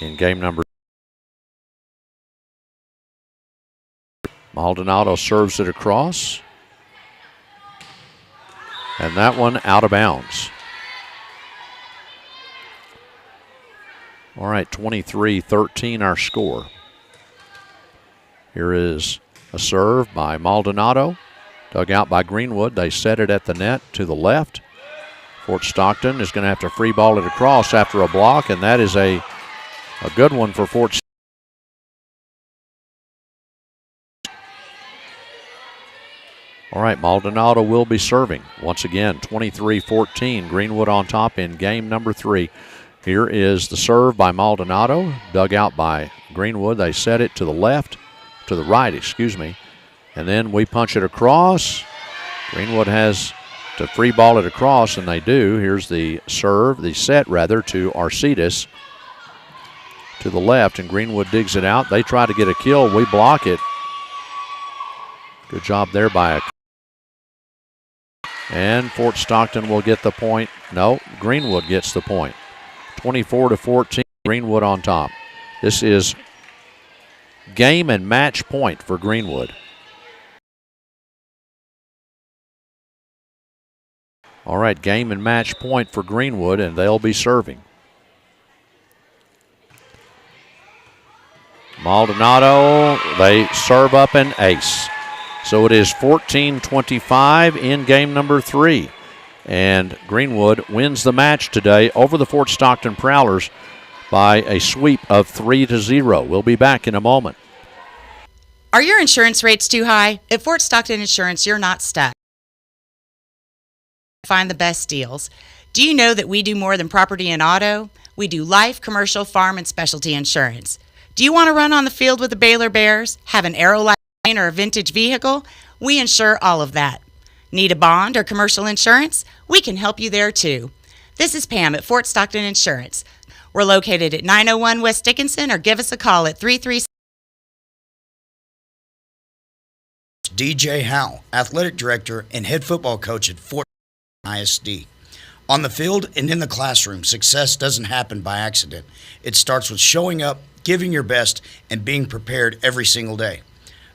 in game number. Maldonado serves it across. And that one out of bounds. All right, 23-13 our score. Here is a serve by Maldonado. Dug out by Greenwood. They set it at the net to the left. Fort Stockton is going to have to free ball it across after a block, and that is a good one for Fort Stockton. All right, Maldonado will be serving. Once again, 23-14. Greenwood on top in game number 3. Here is the serve by Maldonado. Dug out by Greenwood. They set it to the left. To the right, excuse me. And then we punch it across. Greenwood has to free ball it across, and they do. Here's the serve, the set rather, to Arcidas to the left, and Greenwood digs it out. They try to get a kill. We block it. Good job there by and Fort Stockton will get the point. No, Greenwood gets the point. 24-14, Greenwood on top. This is game and match point for Greenwood. All right, game and match point for Greenwood, and they'll be serving. Maldonado, they serve up an ace. So it is 14-25 in game number 3. And Greenwood wins the match today over the Fort Stockton Prowlers by a sweep of 3-0. We'll be back in a moment. Are your insurance rates too high? At Fort Stockton Insurance, you're not stuck. Find the best deals. Do you know that we do more than property and auto? We do life, commercial, farm, and specialty insurance. Do you want to run on the field with the Baylor Bears? Have an Aerolite or a vintage vehicle? We insure all of that. Need a bond or commercial insurance? We can help you there too. This is Pam at Fort Stockton Insurance. We're located at 901 West Dickinson, or give us a call at 336. DJ Howe, athletic director and head football coach at Fort ISD. On the field and in the classroom, success doesn't happen by accident. It starts with showing up, giving your best, and being prepared every single day.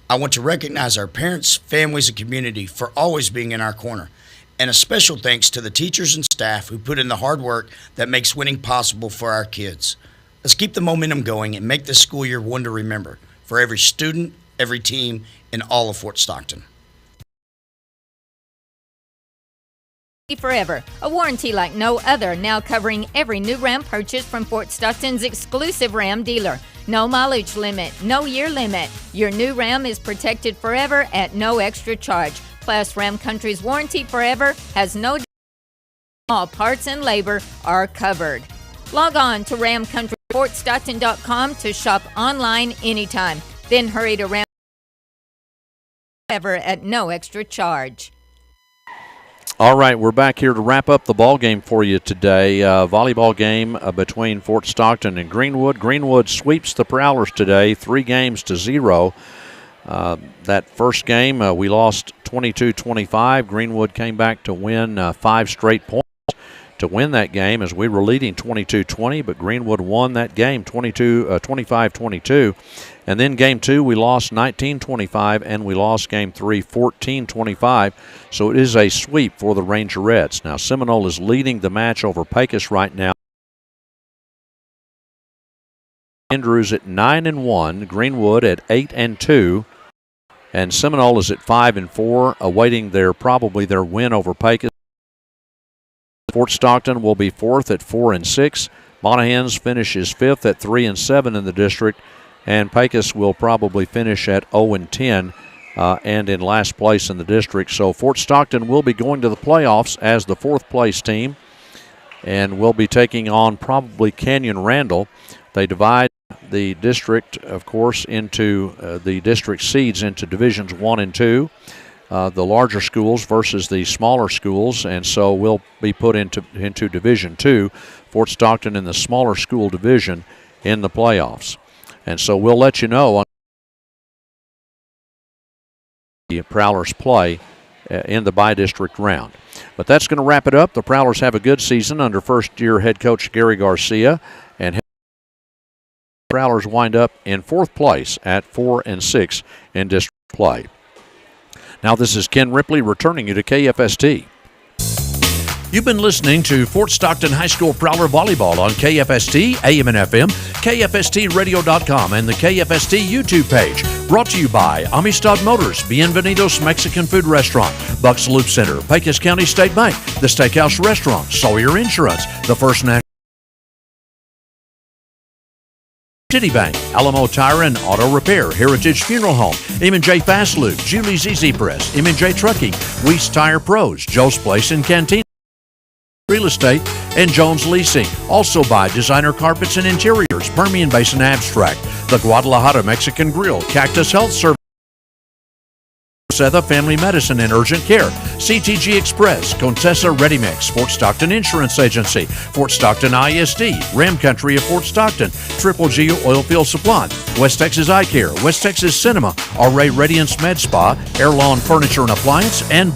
I want to recognize our parents, families, and community for always being in our corner. And a special thanks to the teachers and staff who put in the hard work that makes winning possible for our kids. Let's keep the momentum going and make this school year one to remember for every student, every team, in all of Fort Stockton. Forever, a warranty like no other, now covering every new Ram purchase from Fort Stockton's exclusive Ram dealer. No mileage limit, no year limit. Your new Ram is protected forever at no extra charge. Plus, Ram Country's warranty forever has no. All parts and labor are covered. Log on to ramcountryfortstockton.com to shop online anytime. Then hurry to Ram forever at no extra charge. All right, we're back here to wrap up the ball game for you today. Volleyball game between Fort Stockton and Greenwood. Greenwood sweeps the Prowlers today, 3-0. That first game, we lost 22-25. Greenwood came back to win 5 straight points to win that game, as we were leading 22-20, but Greenwood won that game 25-22. And then game 2, we lost 19-25, and we lost game 3 14-25. So it is a sweep for the Rangerettes. Now, Seminole is leading the match over Pecos right now. Andrews at 9-1, Greenwood at 8-2, and Seminole is at 5-4, awaiting probably their win over Pecos. Fort Stockton will be 4th at 4-6. Monahans finishes 5th at 3-7 in the district, and Pecos will probably finish at 0-10 and in last place in the district. So Fort Stockton will be going to the playoffs as the 4th place team, and will be taking on probably Canyon Randall. They divide the district, of course, into the district seeds into divisions 1 and 2. The larger schools versus the smaller schools, and so will be put into Division 2, Fort Stockton in the smaller school division in the playoffs. And so we'll let you know on the Prowlers play in the by-district round. But that's going to wrap it up. The Prowlers have a good season under first-year head coach Gary Garcia, and Prowlers wind up in 4th place at 4-6 in district play. Now this is Ken Ripley returning you to KFST. You've been listening to Fort Stockton High School Prowler Volleyball on KFST, AM and FM, KFSTradio.com, and the KFST YouTube page. Brought to you by Amistad Motors, Bienvenidos Mexican Food Restaurant, Bucks Loop Center, Pecos County State Bank, the Steakhouse Restaurant, Sawyer Insurance, the First National Citibank, Alamo Tire and Auto Repair, Heritage Funeral Home, M&J Fast Lube, Julie's Easy Press, M&J Trucking, Weiss Tire Pros, Joe's Place and Canteen, Real Estate, and Jones Leasing. Also by Designer Carpets and Interiors, Permian Basin Abstract, the Guadalajara Mexican Grill, Cactus Health Service, Setha Family Medicine and Urgent Care, CTG Express, Contessa Ready Mix, Fort Stockton Insurance Agency, Fort Stockton ISD, Ram Country of Fort Stockton, Triple G Oilfield Supply, West Texas Eye Care, West Texas Cinema, RA Radiance Med Spa, Air Lawn Furniture and Appliance, and